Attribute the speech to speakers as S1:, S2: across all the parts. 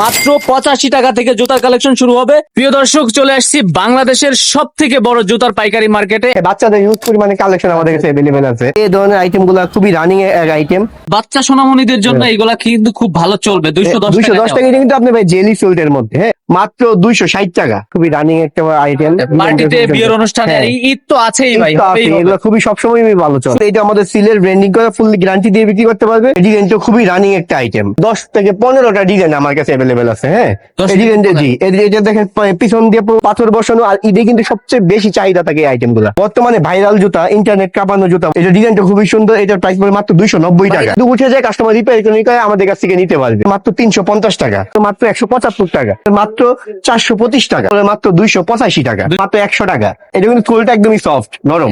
S1: মাত্র 85 টাকা থেকে জুতার কালেকশন শুরু হবে। প্রিয় দর্শক, চলে আসছি বাংলাদেশের সব থেকে বড় জুতার পাইকারি মার্কেটে।
S2: বাচ্চাদের ইউজ পরিমাণে কালেকশন আমাদের কাছে अवेलेबल আছে। এই ধরনের আইটেম গুলো খুবই রানিং আইটেম।
S1: বাচ্চা সোনামণিদের জন্য এগুলা কিন্তু খুব ভালো চলবে। 210
S2: টাকা কিন্তু আপনি ভাই জেলি সুইটের মধ্যে, হ্যাঁ, মাত্র 260 টাকা। খুবই রানিং একটা আইটেম।
S1: পার্টিতে, বিয়ের অনুষ্ঠানে, আর ঈদ তো আছেই ভাই।
S2: এগুলো খুবই সবসময় ভালো চলে। এটা আমাদের সিলের ব্র্যান্ডিং করা, ফুললি গ্যারান্টি দিয়ে বিক্রি করতে পারবে। ডিজাইনটা খুবই রানিং একটা আইটেম। 10 থেকে 15টা ডিজাইন আমার কাছে अवेलेबल আছে। হ্যাঁ, এই ডিজাইনটা জি, এটা দেখেন পিছন দিয়ে পাথর বসানো। আর ঈদে কিন্তু সবচেয়ে বেশি চাহিদা থাকে এই আইটেম গুলা। বর্তমানে ভাইরাল জুতা, ইন্টারনেট কাঁপানো জুতা। এটা ডিজাইনটা খুবই সুন্দর। এটার প্রাইস পড়ে মাত্র 290 টাকা। উঠে যায় কাস্টমার রিপেয়ার করে আমাদের কাছ থেকে নিতে পারবে মাত্র 350 টাকা, মাত্র 175 টাকা, মাত্র 425 টাকা, মাত্র 285 টাকা, মাত্র 100 টাকা। এটা কিন্তু সোলটা একদমই সফট, নরম,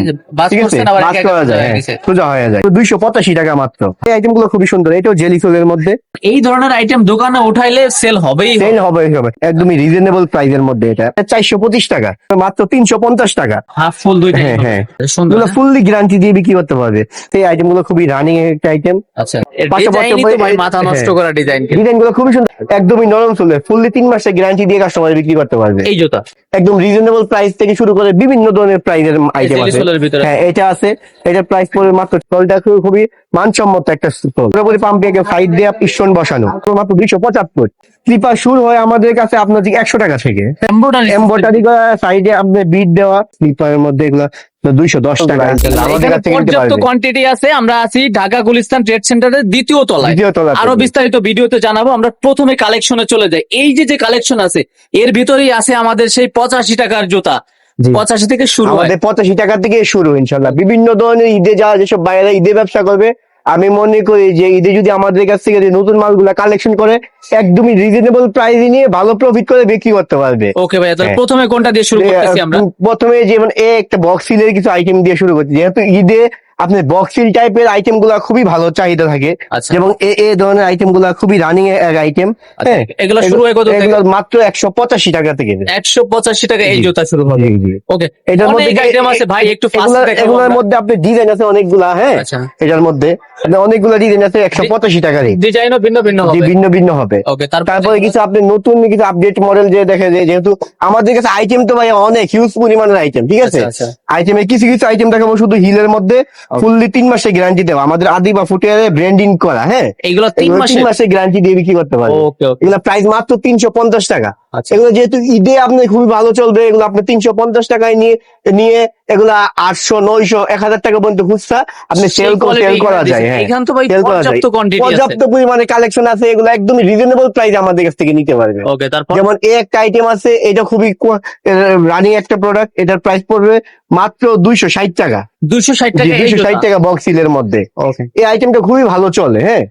S2: ঠিক আছে, বাস করা যায়, সোজা হয়ে যায়। 285 টাকা মাত্র। এই আইটেম গুলো খুবই সুন্দর। এটাও জেলি সোলের মধ্যে।
S1: এই ধরনের আইটেম দোকানে উঠাইলে সেল হবেই
S2: হবে। একদমই রিজনেবল প্রাইসের মধ্যে। এটা 425 টাকা, মাত্র 350 টাকা।
S1: হাফ ফুল দুইটা।
S2: হ্যাঁ, সুন্দর, ফুললি গ্যারান্টি দিয়ে বিক্রি করতে পারবে। এই আইটেম গুলো খুবই রানিং একটা আইটেম।
S1: আচ্ছা, মাথা নষ্ট করা ডিজাইন
S2: গুলো খুবই সুন্দর, একদমই নরম চলে। ফুললি 3 মাসের গ্যারান্টি দিয়ে কাস্টমার বিক্রি করতে পারবে।
S1: এই জুতা
S2: একদম রিজনেবল প্রাইস থেকে শুরু করে বিভিন্ন ধরনের প্রাইসের আইটেম আছে। হ্যাঁ, এটা আছে। এটার প্রাইস পড়বে মাত্র, সোলটা খুবই মানসম্মত একটা সোল, পুরোপুরি পাম্পে সাইড দিয়ে পিস্টন বসানো, মাত্র 275। স্লিপার শুরু হয় আমাদের কাছে আপনার 100 টাকা থেকে। এমব্রয়ডারি করা, সাইডে আপনার বিট দেওয়া স্লিপারের মধ্যে, এগুলো 210 টাকা।
S1: পর্যাপ্ত কোয়ান্টিটি আছে। আমরা আছি ঢাকা গুলিস্তান ট্রেড সেন্টারের দ্বিতীয় তলায়। আরো বিস্তারিত ভিডিওতে জানাবো। আমরা প্রথমে কালেকশনে চলে যাই। এই যে কালেকশন আছে, এর ভিতরেই আছে আমাদের সেই 85 টাকার জুতা। 85 থেকে শুরু,
S2: আমাদের 85 টাকা থেকে শুরু। ইনশাল্লাহ বিভিন্ন ধরনের ঈদে যারা যেসব বাইরে ঈদে ব্যবসা করবে, আমি মনে করি যে ঈদে যদি আমাদের কাছ থেকে নতুন মালগুলা কালেকশন করে, একদমই রিজনেবল প্রাইসে নিয়ে ভালো প্রফিট করে বিক্রি করতে পারবে।
S1: ওকে ভাই, তাহলে প্রথমে কোনটা দিয়ে শুরু করতেছি আমরা?
S2: প্রথমে যেমন একটা বক্সিলের কিছু আইটেম দিয়ে শুরু করছি, যেহেতু ঈদে আপনার বক্সিল টাইপের আইটেম গুলা খুবই ভালো চাহিদা থাকে। এবং এই ধরনের আইটেম গুলা খুবই রানিং আইটেম। হ্যাঁ,
S1: এগুলো শুরু হয় কত থেকে?
S2: মাত্র 185 টাকা থেকে।
S1: 185 টাকা এই জুতা শুরু হবে। ওকে,
S2: এটার মধ্যে
S1: আইটেম আছে ভাই, একটু ফাস্ট দেখাবো।
S2: এগুলোর মধ্যে আপনি ডিজাইন আছে অনেকগুলা। হ্যাঁ, এটার মধ্যে অনেকগুলা ডিজাইন আছে। 185 টাকার
S1: ডিজাইনও ভিন্ন
S2: ভিন্ন হবে।
S1: ওকে,
S2: তারপরে কিছু আপনি নতুন কিছু আপডেট মডেল যে দেখে, যেহেতু আমাদের কাছে আইটেম তো ভাই অনেক হিউজ পরিমাণের আইটেম, ঠিক আছে। আইটেমের কিছু আইটেম দেখাবো শুধু হিলের মধ্যে, ফুললি 3 মাসের গ্যারান্টি দেওয়া, আমাদের আদি বা ফুটিয়ারে ব্র্যান্ডিং করা। হ্যাঁ,
S1: এগুলো 3
S2: মাসের গ্যারান্টি দিয়ে বিক্রি করতে পারবে। এগুলো প্রাইস মাত্র 350 টাকা। এগুলো যেহেতু ঈদে আপনার খুবই ভালো চলবে, এগুলো আপনি 350 টাকায় নিয়ে এগুলা 800, 900, 1000 টাকা পর্যন্ত খুচরা আপনি সেল করা যায়। হ্যাঁ, পর্যাপ্ত পরিমাণে কালেকশন আছে। এগুলো একদমই রিজনেবল প্রাইস আমাদের কাছ থেকে নিতে পারবে। যেমন এই একটা আইটেম আছে, এটা খুবই রানিং একটা প্রোডাক্ট। এটার প্রাইস পড়বে মাত্র 260 টাকা। 260 টাকা বক্সিলের মধ্যে। এই আইটেমটা খুবই ভালো চলে। হ্যাঁ,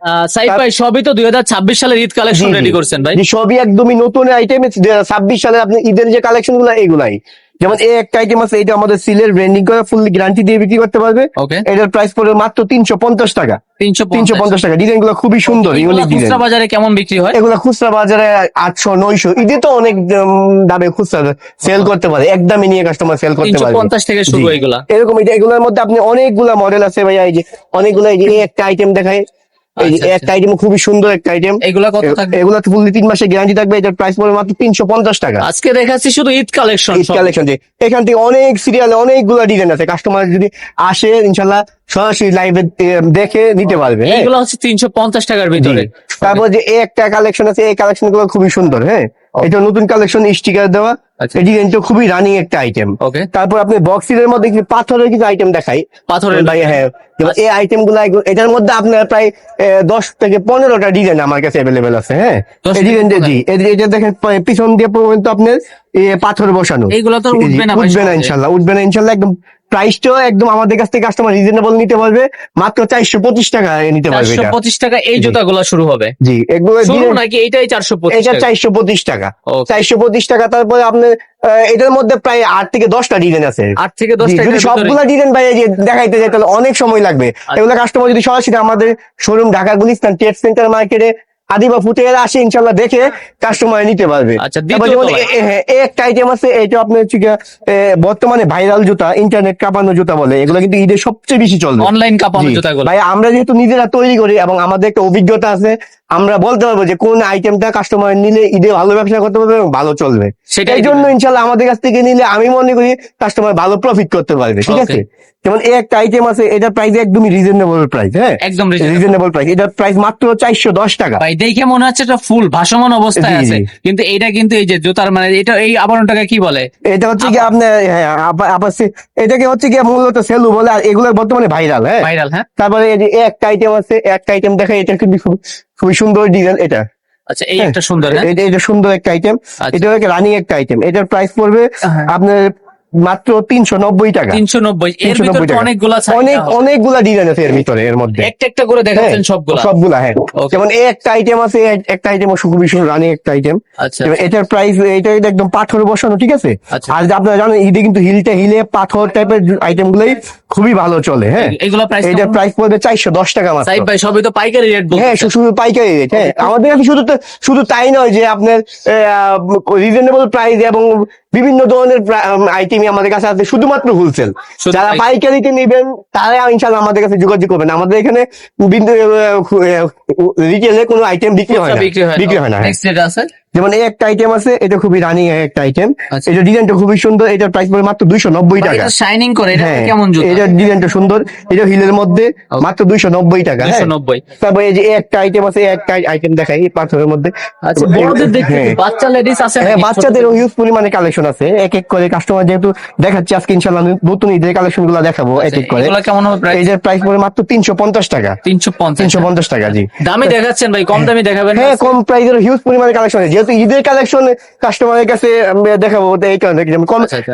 S1: সবই তো 2026 সালের ঈদ কালেকশন রেডি করছেন ভাই?
S2: সবই একদমই নতুন আইটেম। 2026 সালে আপনি ঈদের যে কালেকশন গুলো এগুলাই। যেমন এই একটা আইটেম আছে, এটা আমাদের সিলের ব্র্যান্ডিং করা, ফুল গ্যারান্টি দিয়ে বিক্রি করতে পারবে। এটার প্রাইস পড়বে মাত্র 350 টাকা। 350 টাকা। ডিজাইন গুলো খুবই সুন্দর, ইউনিক ডিজাইন।
S1: খুচরা বাজারে কেমন বিক্রি হয়?
S2: এগুলো খুচরা বাজারে 800, 900। ঈদে তো অনেক দামে খুচরা সেল করতে পারে, একদমই নিয়ে কাস্টমার সেল করতে পারে।
S1: 350 থেকে শুরু এগুলা।
S2: এরকম এগুলোর মধ্যে আপনি অনেকগুলা মডেল আছে ভাইয়া। এই যে অনেকগুলো, এই যে একটা আইটেম দেখায়, একটা আইটেম খুবই সুন্দর একটা আইটেম।
S1: এগুলা কত থাকবে?
S2: এগুলা ফুললি 3 মাসের গ্যারান্টি থাকবে। এটার প্রাইস পড়বে মাত্র 350 টাকা।
S1: আজকে দেখাচ্ছি শুধু ঈদ কালেকশন।
S2: এখান থেকে অনেক সিরিয়ালে অনেকগুলা ডিজাইন আছে। কাস্টমার যদি আসে, ইনশাল্লাহ সরাসরি লাইভে দেখে নিতে পারবে।
S1: এগুলো হচ্ছে 350 টাকার ভিতরে।
S2: তারপর যে এই একটা কালেকশন আছে, এই কালেকশন গুলো খুবই সুন্দর। হ্যাঁ, এটা নতুন কালেকশন, স্টিকার দেওয়া। এই ডিজাইনটা খুবই রানিং একটা আইটেম। তারপর আপনি বক্সিলের মধ্যে কিছু পাথরের কিছু আইটেম দেখাই।
S1: পাথরের ভাই?
S2: হ্যাঁ, এই আইটেম গুলা, এটার মধ্যে আপনার প্রায় 10 থেকে 15টা ডিজাইন আমার কাছে अवेलेबल আছে। হ্যাঁ, এই ডিজাইনটা জি, এটা দেখেন পিছন দিয়ে পর্যন্ত আপনার পাথর বসানো।
S1: এইগুলো তো উঠবে না
S2: ইনশাল্লাহ, উঠবে না ইনশাল্লাহ। একদম প্রাইসটাও একদম আমাদের কাছ থেকে কাস্টমার রিজনেবল নিতে পারবে, মাত্র 425 টাকা নিতে পারবে।
S1: 425 টাকা এই জুতাগুলো শুরু হবে।
S2: জি, এগুলো
S1: নাকি এইটাই 425?
S2: এটা 425 টাকা। 425 টাকা। তারপরে আপনার এটার মধ্যে প্রায় 8 থেকে 10টা ডিজাইন আছে।
S1: 8 থেকে 10টা।
S2: যদি সবগুলা ডিজাইন বাইরে যে দেখাইতে যায় তাহলে অনেক সময় লাগবে। এগুলো কাস্টমার যদি সরাসরি আমাদের showroom Dhaka Gulistan trade centre মার্কেটে আদিবা ফুটে আসে ইনশাল্লাহ দেখে কাস্টমার নিতে পারবে।
S1: আচ্ছা,
S2: তারপর
S1: দ্বিতীয়
S2: যেমন
S1: তলায়।
S2: একটা আইটেম আছে, এটা আপনার হচ্ছে গিয়ে, বর্তমানে ভাইরাল জুতা, ইন্টারনেট কাঁপানো জুতা বলে, এগুলো কিন্তু ঈদের সবচেয়ে বেশি চলবে।
S1: অনলাইন কাপানো
S2: জি।
S1: জুতাগুলো।
S2: ভাই আমরা যেহেতু নিজেরা তৈরি করি এবং আমাদের একটা অভিজ্ঞতা আছে, আমরা বলতে পারবো যে কোন আইটেমটা কাস্টমার নিলে ঈদে ভালো ব্যবসা করতে পারবে এবং ভালো চলবে।
S1: সেটাই
S2: এই জন্য
S1: দিবেন।
S2: ইনশাল্লাহ আমাদের কাছ থেকে নিলে আমি মনে করি কাস্টমার ভালো প্রফিট করতে পারবে। ঠিক
S1: Okay.
S2: আছে, যেমন এই একটা আইটেম আছে, এটার প্রাইস একদমই রিজনেবল প্রাইস। হ্যাঁ,
S1: একদম reasonable।
S2: রিজনেবল প্রাইস, এটার প্রাইস মাত্র 410 টাকা।
S1: ভাই দেখে মনে হচ্ছে এটা ফুল ভাসমান অবস্থায়
S2: জি,
S1: আছে,
S2: জি।
S1: কিন্তু এটা কিন্তু এই যে জুতার মানে এটা এই আবরণটাকে কি বলে?
S2: এটা হচ্ছে কি আপনার, হ্যাঁ, এটাকে হচ্ছে কি মূলত সেলু বলে, আর এগুলো বর্তমানে ভাইরাল। হ্যাঁ,
S1: ভাইরাল, হ্যাঁ।
S2: তারপরে এই যে এই একটা আইটেম আছে, একটা আইটেম দেখা, এটা খুবই খুবই সুন্দর ডিজাইন এটা।
S1: আচ্ছা, এই
S2: হ্যাঁ,
S1: একটা সুন্দর, হ্যাঁ।
S2: এটা সুন্দর একটা আইটেম,
S1: আচ্ছা।
S2: এটা একটা রানিং একটা আইটেম। এটার প্রাইস পড়বে
S1: হ্যাঁ।
S2: আপনার মাত্র 390 টাকা।
S1: 390। এর
S2: 390
S1: ভিতরে তো
S2: টাকা।
S1: অনেকগুলা
S2: অনেকগুলা ডিজাইন আছে এর ভিতরে, এর মধ্যে
S1: একটা একটা করে দেখাচ্ছেন
S2: হ্যাঁ,
S1: সবগুলা।
S2: সবগুলা। হ্যাঁ,
S1: Okay.
S2: যেমন এই একটা আইটেম আছে, একটা আইটেম খুবই সুন্দর রানিং একটা আইটেম।
S1: আচ্ছা,
S2: যেমন এটার প্রাইস, এটা একদম পাথর বসানো। ঠিক আছে,
S1: আচ্ছা।
S2: আর যে আপনারা জানেন ঈদে কিন্তু হিলে পাথর টাইপের আইটেম গুলোই খুবই ভালো চলে। হ্যাঁ,
S1: এগুলা প্রাইস
S2: এটার প্রাইস পড়বে 410 টাকা মাত্র।
S1: সাইড বাই সবই তো পাইকারি রেট
S2: হ্যাঁ,
S1: বলছেন।
S2: শুধু পাইকারি রেট। হ্যাঁ, আমাদের কাছে শুধু তাই নয় যে আপনার রিজনেবল প্রাইস এবং বিভিন্ন ধরনের আইটেমই আমাদের কাছে আছে, শুধুমাত্র হোলসেল।
S1: শুধু
S2: যারা পাইকারিতে নেবেন তারা ইনশাল্লাহ আমাদের কাছে যোগাযোগ করবেন। আমাদের এখানে রিটেলে কোনো আইটেম বিক্রি হয় না, বিক্রি হয় না। হ্যাঁ।
S1: নেক্সট যেটা আছে,
S2: যেমন এই একটা আইটেম আছে, এটা খুবই রানিং একটা আইটেম।
S1: আচ্ছা।
S2: এটা ডিজাইনটা খুবই সুন্দর, এটার প্রাইস পড়বে মাত্র 290 টাকা।
S1: শাইনিং করে, এটা
S2: হ্যাঁ,
S1: কেমন জুতা?
S2: এটার ডিজাইনটা সুন্দর, এটা হিলের মধ্যে মাত্র 290 টাকা। হ্যাঁ।
S1: 290।
S2: তারপরে এই যে একটা আইটেম আছে, একটা আইটেম দেখাই এই পাথরের মধ্যে।
S1: আচ্ছা, বড়দের দেখতে
S2: হ্যাঁ।
S1: বাচ্চা লেডিস আছে
S2: হ্যাঁ,
S1: নাকি?
S2: বাচ্চাদের হিউজ পরিমাণে কালেকশন আছে। এক এক করে কাস্টমার যেহেতু দেখাচ্ছি আজকে, ইনশাল্লাহ নতুন ঈদের কালেকশন গুলো দেখাবো এক এক করে।
S1: এগুলা কেমন হবে প্রাইস?
S2: এটার প্রাইস পড়বে মাত্র 350 টাকা।
S1: 350।
S2: 350 টাকা, জি।
S1: দামি দেখাচ্ছেন ভাই, কম দামি দেখাবেন না?
S2: হ্যাঁ, কম প্রাইসের হিউজ পরিমাণে কালেকশন আছে, যেহেতু ঈদের কালেকশন কাস্টমারের কাছে দেখাবো, এই কারণে যেমন কম
S1: আচ্ছা, আচ্ছা।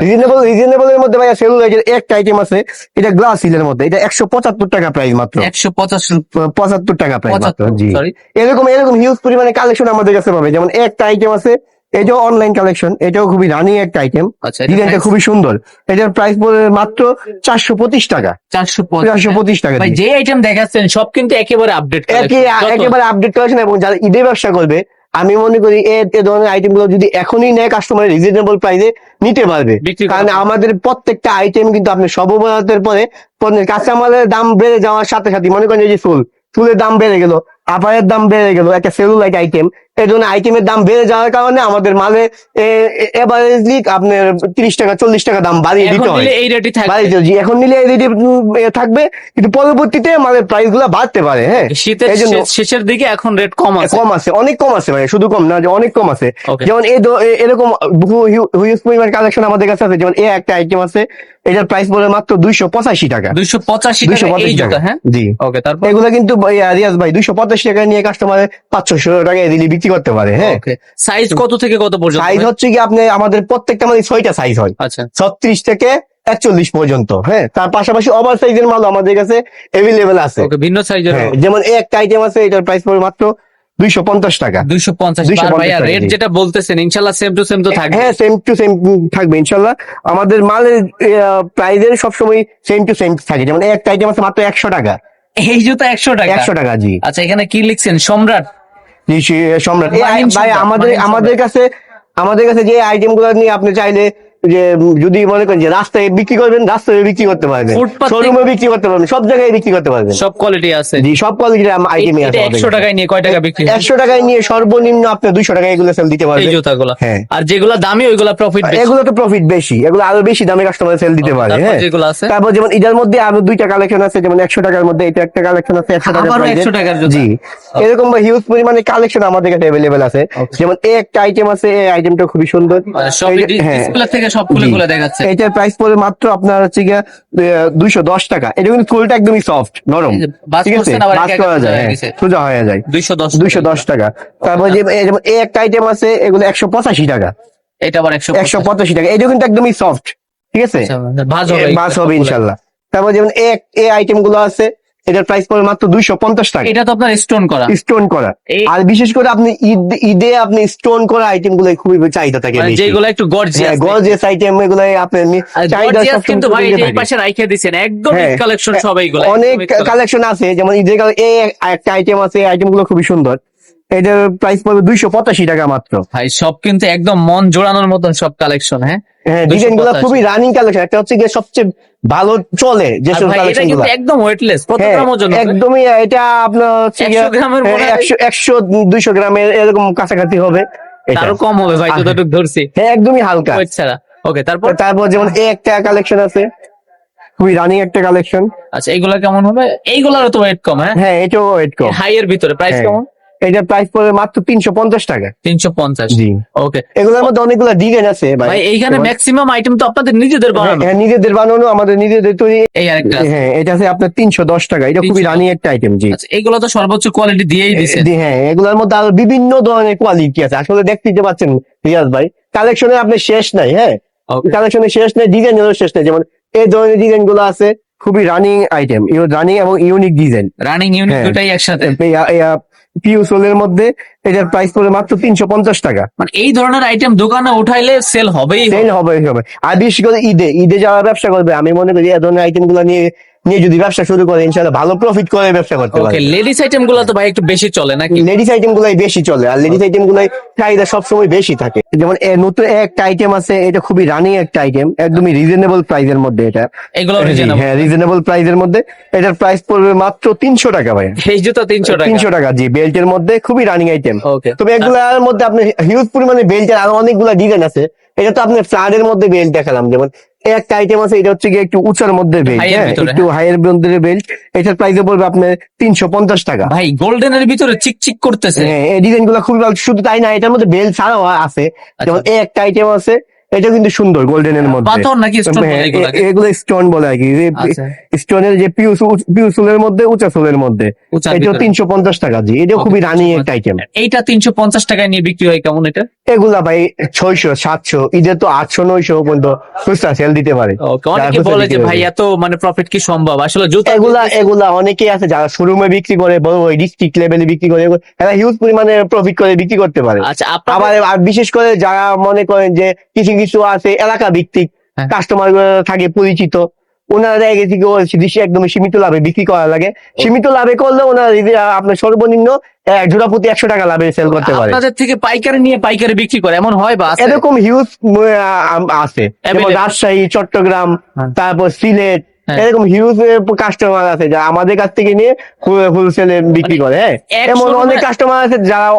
S2: রিজনেবল এর মধ্যে ভাইয়া সেলুলাইটের একটা আইটেম আছে, এটা গ্লাস হিলের মধ্যে, এটা 175 টাকা প্রাইস মাত্র।
S1: 150।
S2: 75 টাকা প্রাইস মাত্র,
S1: 75,
S2: জি।
S1: sorry।
S2: এরকম হিউজ পরিমাণে কালেকশন আমাদের কাছে পাবে। যেমন একটা আইটেম আছে, এটাও অনলাইন কালেকশন, এটাও খুবই রানিং একটা আইটেম।
S1: আচ্ছা, এটার
S2: ডিজাইনটা
S1: price?
S2: খুবই সুন্দর, এটার প্রাইস পড়বে মাত্র 425 টাকা। 425 টাকা,
S1: ভাই
S2: জি।
S1: যে আইটেম দেখাচ্ছেন সব কিন্তু একেবারে আপডেট
S2: একেবারে আপডেট কালেকশন, এবং যারা ঈদে ব্যবসা করবে আমি মনে করি এ ধরনের আইটেম গুলো যদি এখনই নেয়, কাস্টমার রিজনেবল প্রাইসে নিতে পারবে।
S1: বিক্রি করা
S2: কারণ
S1: যাবে।
S2: আমাদের প্রত্যেকটা আইটেম কিন্তু আপনি সর্বভারতের পরে পণ্যের কাঁচামালের দাম বেড়ে যাওয়ার সাথে সাথে, মনে করেন এই যে ফুলের দাম বেড়ে গেল, আপারের দাম বেড়ে গেল, একটা সেলুলাইট আইটেম, এই জন্য আইটেমের দাম বেড়ে যাওয়ার কারণে আমাদের মালে এভারেজলি আপনার 30 টাকা 40 টাকা দাম বাড়িয়ে দিতে হয়।
S1: এই রেটই থাকবে।
S2: জি, এখন নিলে এই রেটে থাকবে, কিন্তু পরবর্তীতে মালের প্রাইস গুলা বাড়তে পারে। হ্যাঁ,
S1: শীতের
S2: এই জন্য
S1: শেষের দিকে এখন রেট কম আছে।
S2: কম আছে, অনেক কম আছে ভাই, শুধু কম না, যে অনেক কম আছে।
S1: Okay.
S2: যেমন এরকম হিউজ পরিমাণ কালেকশন আমাদের কাছে আছে। যেমন এই একটা আইটেম আছে, এটার প্রাইস পড়বে মাত্র 285 টাকা।
S1: 285 টাকা এই
S2: 285
S1: জুতা,
S2: টাকা,
S1: হ্যাঁ।
S2: জি।
S1: ওকে, তারপর?
S2: এগুলো কিন্তু রিয়াজ ভাই 285 টাকা নিয়ে কাস্টমার 500 টাকা দিলে বিক্রি করতে পারে। হ্যাঁ,
S1: ওকে, সাইজ কত থেকে কত পর্যন্ত?
S2: সাইজ হচ্ছে কি আপনি, আমাদের প্রত্যেকটা মানে 6টা সাইজ হয়,
S1: আচ্ছা,
S2: 36 থেকে 41 পর্যন্ত। হ্যাঁ, তার পাশাপাশি ওভার সাইজের মাল আমাদের কাছে অ্যাভেলেবেল আছে।
S1: ওকে, ভিন্ন সাইজের।
S2: হ্যাঁ, যেমন এই একটা আইটেম আছে, এটার প্রাইস পড়বে মাত্র 250 টাকা।
S1: 250।
S2: 250
S1: ভাইয়া
S2: টাকা,
S1: রেট
S2: জি।
S1: যেটা বলতেছেন ইনশাআল্লাহ সেম টু সেম তো থাকবে।
S2: হ্যাঁ, সেম টু সেম থাকবে ইনশাল্লাহ। আমাদের মালের প্রাইসের সবসময় সেম টু সেম থাকে। যেমন এই একটা আইটেম আছে মাত্র 100 টাকা।
S1: এই জুতা 100 টাকা।
S2: 100 টাকা, জি।
S1: আচ্ছা, এখানে কি লিখছেন? সম্রাট।
S2: জি, সম্রাট।
S1: মাহিন
S2: ভাই
S1: সম্রাট,
S2: আমাদের
S1: মাহিন
S2: আমাদের কাছে যে আইটেম গুলো নিয়ে আপনি চাইলে যে যদি মনে করেন যে রাস্তায় বিক্রি করবেন, রাস্তায় বিক্রি করতে পারবেন,
S1: ফুটপাত
S2: শোরুমে বিক্রি করতে পারবেন, সব জায়গায় বিক্রি করতে পারবেন।
S1: সব কোয়ালিটি আছে।
S2: জি, সব কোয়ালিটির আইটেমই আছে।
S1: এটা 100 টাকায় নিয়ে কয় টাকা বিক্রি হয়?
S2: 100 টাকায় নিয়ে সর্বনিম্ন আপনি 200 টাকায় এগুলো সেল দিতে
S1: এই
S2: পারবেন।
S1: জুতাগুলো।
S2: হ্যাঁ।
S1: আর যেগুলো দামি ওইগুলা প্রফিট বেশি।
S2: এগুলো তো প্রফিট বেশি, এগুলো আরো বেশি দামে কাস্টমার সেল দিতে পারে।
S1: তারপর
S2: হ্যাঁ,
S1: যেগুলো আছে?
S2: তারপর যেমন এটার মধ্যে আরো দুইটা কালেকশন আছে। যেমন 100 টাকার মধ্যে এটা একটা কালেকশন আছে, 100 টাকার
S1: আবারও
S2: price
S1: 100 টাকার জুতা।
S2: জি, এরকম হিউজ পরিমাণে কালেকশন আমাদের কাছে অ্যাভেলেবেল আছে।
S1: Okay.
S2: যেমন এই একটা আইটেম আছে, এই আইটেমটা খুবই সুন্দর।
S1: সব
S2: হ্যাঁ,
S1: ডিসপ্লে থেকে সব খুলে
S2: জি।
S1: খুলে দেখাচ্ছে।
S2: এটার প্রাইস পড়ে মাত্র আপনার হচ্ছে গিয়ে 210 টাকা। এটা কিন্তু ফুলটা একদমই সফট, নরম।
S1: এই যে বাস
S2: ঠিক আছে,
S1: করছেন আবার
S2: বাস
S1: একা
S2: করা
S1: একা
S2: যায়,
S1: হয়ে
S2: হ্যাঁ,
S1: গেছে।
S2: সোজা হয়ে যায়।
S1: 210
S2: টাকা। তারপর যেমন এই একটা আইটেম আছে, এগুলো 185 টাকা।
S1: এটা আবার 150।
S2: 185 টাকা, এটা কিন্তু একদমই সফট। ঠিক আছে,
S1: ভাজ হবে,
S2: বাস হবে ইনশাল্লাহ। তারপর যেমন এই আইটেম গুলো আছে, এটার প্রাইস পড়ে মাত্র 250 টাকা।
S1: এটা তো আপনার স্টোন করা।
S2: স্টোন করা, আর বিশেষ করে আপনি ঈদে আপনি স্টোন করা আইটেম গুলো খুবই চাহিদা থাকে
S1: মানে
S2: বেশি।
S1: যেগুলো একটু গর্জিয়াস।
S2: গর্জিয়াস আইটেম এগুলো আপনি চাহিদা
S1: গর্জিয়াস
S2: সবসময়
S1: কিন্তু ভাই
S2: বেড়ে
S1: এই
S2: থাকে।
S1: পাশে রাইখে দিয়েছেন একদম
S2: হ্যাঁ,
S1: কালেকশন সব এইগুলো।
S2: অনেক কালেকশন আছে। যেমন ঈদের এই একটা আইটেম আছে, আইটেম গুলো খুবই সুন্দর। এটার প্রাইস পড়বে 285 টাকা মাত্র।
S1: ভাই সব কিন্তু একদম মন জোড়ানোর মতন সব কালেকশন। হ্যাঁ,
S2: হ্যাঁ, ডিজাইন গুলো
S1: 285
S2: খুবই রানিং কালেকশন। একটা হচ্ছে গিয়ে সবচেয়ে ভালো চলে যে
S1: আর
S2: সব
S1: ভাই এটা
S2: কালেকশন
S1: কিন্তু
S2: গুলো।
S1: একদম ওয়েটলেস। কত
S2: হ্যাঁ,
S1: গ্রাম ওজন হবে?
S2: একদমই এটা আপনার হচ্ছে
S1: 100 গ্রামের মনে হয়।
S2: 100-200 গ্রামের এরকম কাছাকাছি হবে এটা।
S1: তারও কম হবে ভাই, যতটুকু ধরছি
S2: হ্যাঁ, একদমই হালকা।
S1: ওয়েট ছাড়া। ওকে, তারপর
S2: তারপর যেমন এই একটা কালেকশন আছে, খুবই রানিং একটা কালেকশন।
S1: আচ্ছা এগুলা কেমন হবে? এইগুলারও তো ওয়েট কম। হ্যাঁ,
S2: হ্যাঁ, এটাও ওয়েট কম।
S1: হাই এর ভিতরে প্রাইস
S2: হ্যাঁ,
S1: কেমন?
S2: এটার প্রাইস পড়বে মাত্র 350 টাকা।
S1: 350।
S2: জি।
S1: ওকে
S2: এগুলোর মধ্যে অনেকগুলো ডিজাইন আছে
S1: ভাই, এইখানে
S2: যেমন-
S1: ম্যাক্সিমাম আইটেম তো আপনাদের নিজেদের
S2: হ্যাঁ,
S1: বানানো।
S2: হ্যাঁ, নিজেদের বানানো, আমাদের নিজেদের তৈরি।
S1: এই আরেকটা আছে।
S2: হ্যাঁ, এটা আছে আপনার 310 টাকা। এটা খুবই
S1: 310
S2: রানিং একটা আইটেম। জি।
S1: আচ্ছা এগুলো তো সর্বোচ্চ কোয়ালিটি দিয়েই দিছে।
S2: হ্যাঁ, এগুলোর মধ্যে আরো বিভিন্ন ধরনের কোয়ালিটি আছে। আসলে দেখতে পাচ্ছেন রিয়াজ ভাই, কালেকশনে আপনার শেষ নাই। হ্যাঁ,
S1: Okay.
S2: কালেকশনে শেষ নাই, ডিজাইনেরও শেষ নাই। যেমন এই ধরনের ডিজাইন গুলো আছে, খুবই রানিং আইটেম, রানিং এবং ইউনিক ডিজাইন।
S1: রানিং ইউনিট
S2: হ্যাঁ।
S1: দুটাই একসাথে।
S2: পিউ সোলের মধ্যে এটার প্রাইস পড়বে মাত্র 350 টাকা।
S1: মানে এই ধরনের আইটেম দোকানে উঠাইলে সেল হবেই হবে।
S2: সেল হবে হবে। আর বিশেষ করে ঈদে যারা ব্যবসা করবে, আমি মনে করি এই ধরনের আইটেম গুলো নিয়ে নিয়ে যদি ব্যবসা শুরু করে, ইনশাআল্লাহ ভালো প্রফিট করে ব্যবসা করতে
S1: ওকে,
S2: পারবে।
S1: লেডিস আইটেম গুলো তো ভাই একটু বেশি চলে নাকি?
S2: লেডিস আইটেম গুলাই বেশি চলে, আর লেডিস আইটেম গুলাই চাহিদা সবসময় বেশি থাকে। যেমন নতুন একটা আইটেম আছে, এটা খুবই রানিং একটা আইটেম, একদমই রিজনেবল প্রাইসের মধ্যে এটা।
S1: এগুলো reasonable?
S2: হ্যাঁ, রিজনেবল প্রাইসের মধ্যে এটার প্রাইস পড়বে মাত্র 300 টাকা ভাই।
S1: এই জুতো 300 টাকা।
S2: 300 টাকা, জি। বেল্টের মধ্যে খুবই রানিং আইটেম।
S1: ওকে,
S2: তবে এগুলার মধ্যে আপনি হিউজ পরিমাণে বেল্টের আরো অনেকগুলা ডিজাইন আছে। এটা তো আপনার ফ্লাডের মধ্যে বেল্ট দেখালাম। যেমন এই একটা আইটেম আছে, এটা হচ্ছে গিয়ে একটু উঁচার মধ্যে বেল্ট।
S1: High এর
S2: হ্যাঁ,
S1: ভিতরে,
S2: একটু হাইয়ের মধ্যে বেল্ট। এটার প্রাইস পড়বে আপনার 350 টাকা।
S1: ভাই গোল্ডেনের ভিতরে চিকচিক করতেছে।
S2: হ্যাঁ, এই ডিজাইন গুলো খুবই ভালো। শুধু তাই না, এটার মধ্যে বেল্ট ছাড়াও আছে। যেমন এই একটা আইটেম আছে, এটা কিন্তু সুন্দর, গোল্ডেনের মধ্যে।
S1: পাথর নাকি স্টোন বলে
S2: হ্যাঁ,
S1: এগুলাকে?
S2: এগুলো স্টোন বলে আর কি।
S1: আচ্ছা।
S2: স্টোনের যে পিউ সোলের মধ্যে, উঁচা সোলের মধ্যে,
S1: উঁচার
S2: এটাও
S1: ভিতরে।
S2: 350 টাকা। জি, এটাও খুবই রানিং একটা আইটেম।
S1: এইটা 350 টাকায় নিয়ে বিক্রি হয় কেমন এটা?
S2: এগুলা ভাই 600-700, ঈদের তো 800-900 পর্যন্ত খুচরা সেল দিতে পারে।
S1: ওকে,
S2: যারা
S1: অনেকে
S2: খুচরা
S1: বলে
S2: বিক্রি
S1: যে
S2: করে।
S1: ভাই এত মানে প্রফিট কি সম্ভব? আসলে জুতো
S2: এগুলা অনেকেই আছে যারা শোরুমে বিক্রি করে, বড় ডিস্ট্রিক্ট লেভেলে বিক্রি করে, এরা হিউজ পরিমাণে প্রফিট করে বিক্রি করতে পারে।
S1: আচ্ছা
S2: আবার আর বিশেষ করে যারা মনে করেন যে কিছু কিছু আছে এলাকা ভিত্তিক
S1: হ্যাঁ।
S2: কাস্টমার থাকে পরিচিত, ওনারা জায়গা থেকে একদম সীমিত লাভে বিক্রি করা লাগে। সীমিত লাভে করলে ওনারা যদি আপনার সর্বনিম্ন জোড়া প্রতি 100 টাকা লাভে সেল করতে পারে।
S1: আপনাদের থেকে পাইকারি নিয়ে পাইকারি বিক্রি করে এমন হয় বা আছে?
S2: এরকম হিউজ আছে, যেমন
S1: Available।
S2: রাজশাহী, চট্টগ্রাম,
S1: হ্যাঁ।
S2: তারপর সিলেট,
S1: হ্যাঁ।
S2: এরকম হিউজ কাস্টমার আছে যারা আমাদের কাছ থেকে নিয়ে হোলসেলে বিক্রি করে। হ্যাঁ,
S1: এক
S2: এমন
S1: showroom-এ-
S2: অনেক কাস্টমার আছে যারা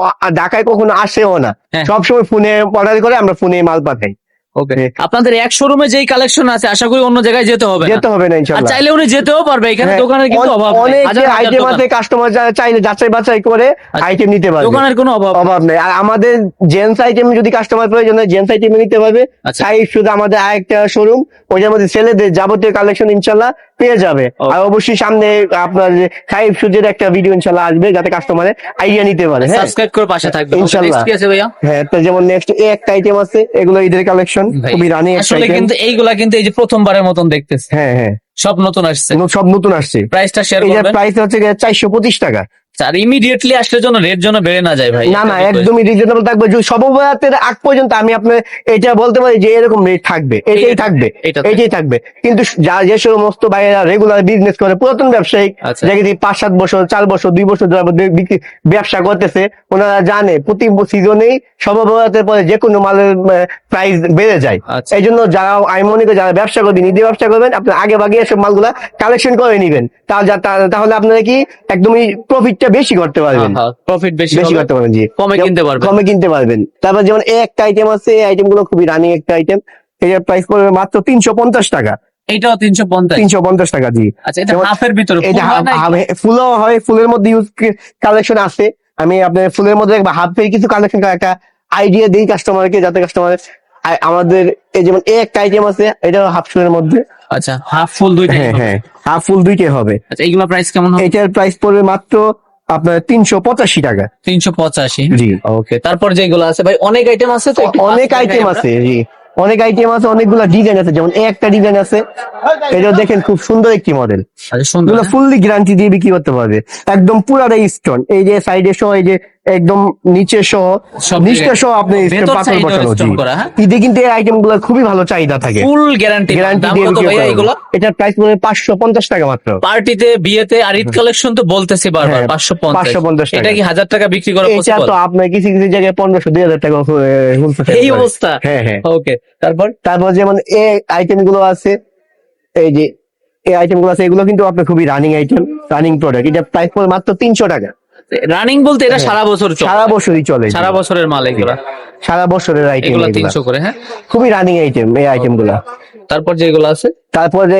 S2: ঢাকায় কখনো আসেও না,
S1: হ্যাঁ।
S2: সবসময় ফোনে অর্ডার করে, আমরা ফোনে মাল পাঠাই।
S1: ওকে, আপনাদের এক শোরুমে যেই কালেকশন আছে আশা করি অন্য জায়গায় যেতে হবে না।
S2: যেতে হবে না
S1: আর
S2: ইনশাল্লাহ।
S1: চাইলে উনি যেতেও পারবে, এখানে
S2: হ্যাঁ,
S1: দোকানের কিন্তু অভাব নেই।
S2: অনেক
S1: হাজার হাজার
S2: আইটেম
S1: দোকান।
S2: আছে, কাস্টমার যারা চাইলে যাচাই বাছাই করে আইটেম নিতে পারবে।
S1: দোকানের কোনো অভাব নেই।
S2: অভাব নেই। আর আমাদের জেন্টস আইটেম যদি কাস্টমার প্রয়োজন হয়, জেন্টস আইটেম নিতে পারবে।
S1: আচ্ছা।
S2: তাই শুধু আমাদের আরেকটা শোরুম, ওইটার মধ্যে ছেলেদের যাবতীয় কালেকশন ইনশাল্লাহ পেয়ে যাবে। আর অবশ্যই সামনে আপনার সাইফ সুজের একটা ভিডিও ইনশাল্লাহ আসবে, যাতে কাস্টমারে আইডিয়া নিতে পারে। হ্যাঁ,
S1: সাবস্ক্রাইব করে পাশে থাকবে
S2: ইনশাল্লাহ।
S1: Next কি আছে ভাইয়া?
S2: হ্যাঁ, তো যেমন নেক্সট একটা আইটেম আছে, এগুলো ঈদের কালেকশন,
S1: ভাই,
S2: খুবই রানিং একটা
S1: আসলে
S2: আইটেম।
S1: কিন্তু এইগুলা কিন্তু এই যে প্রথমবারের মতন দেখতেছে,
S2: হ্যাঁ, হ্যাঁ,
S1: সব নতুন আসছে।
S2: সব নতুন আসছে।
S1: প্রাইসটা শেয়ার
S2: এটার
S1: করবেন।
S2: প্রাইস হচ্ছে 425 টাকা।
S1: আর ইমিডিয়েটলি আসলে জন্য রেট জন্য বেড়ে না যায় ভাই।
S2: না না,
S1: এটা request।
S2: একদমই রিজনেবল থাকবে। যদি সর্বরাতের আগ পর্যন্ত আমি আপনার এটা বলতে পারি যে এরকম রেট থাকবে, এটাই থাকবে,
S1: এটাতে।
S2: এটাই থাকবে। কিন্তু যে সমস্ত ভাইয়েরা রেগুলার বিজনেস করে, পুরাতন ব্যবসায়িক,
S1: আচ্ছা।
S2: যাকে 5-7 বছর, 4 বছর, 2 বছর যাবত ব্যবসা করতেছে, ওনারা জানে প্রতি সিজনেই সর্বরাতের পরে যে কোনো মালের প্রাইস বেড়ে যায়।
S1: আচ্ছা।
S2: এই জন্য যারা আমি মনে করি যারা ব্যবসা করবেন, নিজে ব্যবসা করবেন, আপনি আগে ভাগে এসব মালগুলা কালেকশন করে নিবেন। তাহলে আপনারা কি একদমই প্রফিটটা বেশি করতে পারবেন,
S1: প্রফিট বেশি
S2: বেশি
S1: হবে।
S2: করতে পারবেন। জি,
S1: কমে কিনতে পারবেন।
S2: কমে কিনতে পারবেন। তারপর যেমন এই একটা আইটেম আছে, এই আইটেম গুলো খুবই রানিং একটা আইটেম। এটার প্রাইস পড়বে মাত্র 350 টাকা।
S1: এইটাও 350।
S2: 350 টাকা, জি।
S1: আচ্ছা, এটা
S2: যেমন
S1: হাফের ভিতরে
S2: এটা
S1: ফুল হয় নাকি?
S2: ফুলও হয়, ফুলের মধ্যে ইউজ কালেকশন আছে। আমি আপনার ফুলের মধ্যে হাফের কিছু কালেকশন একটা আইডিয়া দিই কাস্টমারকে, যাতে কাস্টমার আমাদের এই যেমন এই একটা আইটেম আছে, এটা হাফ ফুলের মধ্যে।
S1: আচ্ছা, হাফ ফুল দুইটাই
S2: হ্যাঁ,
S1: হবে।
S2: হ্যাঁ, হাফ ফুল দুইটাই হবে।
S1: আচ্ছা, এইগুলা প্রাইস কেমন হবে?
S2: এটার প্রাইস পড়বে মাত্র আপনার 385 টাকা।
S1: 385।
S2: জি।
S1: ওকে, তারপর যেগুলো আছে ভাই অনেক আইটেম আছে তো, একটু
S2: অনেক
S1: fast
S2: আইটেম
S1: দেখাই
S2: আছে, জি, অনেক আইটেম আছে, অনেকগুলো ডিজাইন আছে। যেমন এই একটা ডিজাইন আছে, এটা দেখেন খুব সুন্দর একটি মডেল।
S1: আমরা। আচ্ছা, সুন্দর।
S2: ফুললি গ্যারান্টি দিয়ে বিক্রি করতে পারবে, একদম পুরাটাই স্টোন। এই যে সাইডে সহ এই যে একদম নিচে সহ
S1: সব
S2: নিচটা সহ আপনি
S1: ভেতর
S2: পাথর
S1: side এ
S2: বসানো।
S1: stone করা, হ্যাঁ?
S2: ঈদে কিন্তু এই আইটেম গুলো খুবই ভালো চাহিদা থাকে,
S1: ফুল গ্যারান্টি।
S2: গ্যারান্টি
S1: দাম
S2: দিয়ে
S1: কত
S2: বিক্রি
S1: ভাইয়া
S2: করতে
S1: এগুলো?
S2: পারবে। এটার প্রাইস পড়বে 550 টাকা মাত্র।
S1: পার্টিতে, বিয়েতে আর ঈদ কালেকশন তো বলতেছি বারবার,
S2: হ্যাঁ,
S1: 550।
S2: 550 টাকা।
S1: এটা কি 1000 টাকা বিক্রি করা
S2: এটা
S1: পসিবল?
S2: তো আপনার কিছু কিছু জায়গায় 1500 2000 টাকা
S1: এই অবস্থা?
S2: হ্যাঁ হ্যাঁ।
S1: ওকে, তারপর
S2: তারপর যেমন এই আইটেম গুলো আছে, এই যে এই আইটেম গুলো আছে, এগুলো কিন্তু আপনার খুবই রানিং আইটেম, রানিং প্রোডাক্ট। এটা প্রাইস পড়বে মাত্র 300 টাকা।
S1: রানিং বলতে এটা
S2: হ্যাঁ,
S1: সারা বছর চলে?
S2: সারা বছরই চলে,
S1: সারা বছরের মাল এগুলা?
S2: সারা বছরের আইটেম
S1: এগুলা 300 করে, হ্যাঁ?
S2: খুবই রানিং আইটেম এই আইটেম গুলা।
S1: তারপর যেগুলো আছে,
S2: তারপরে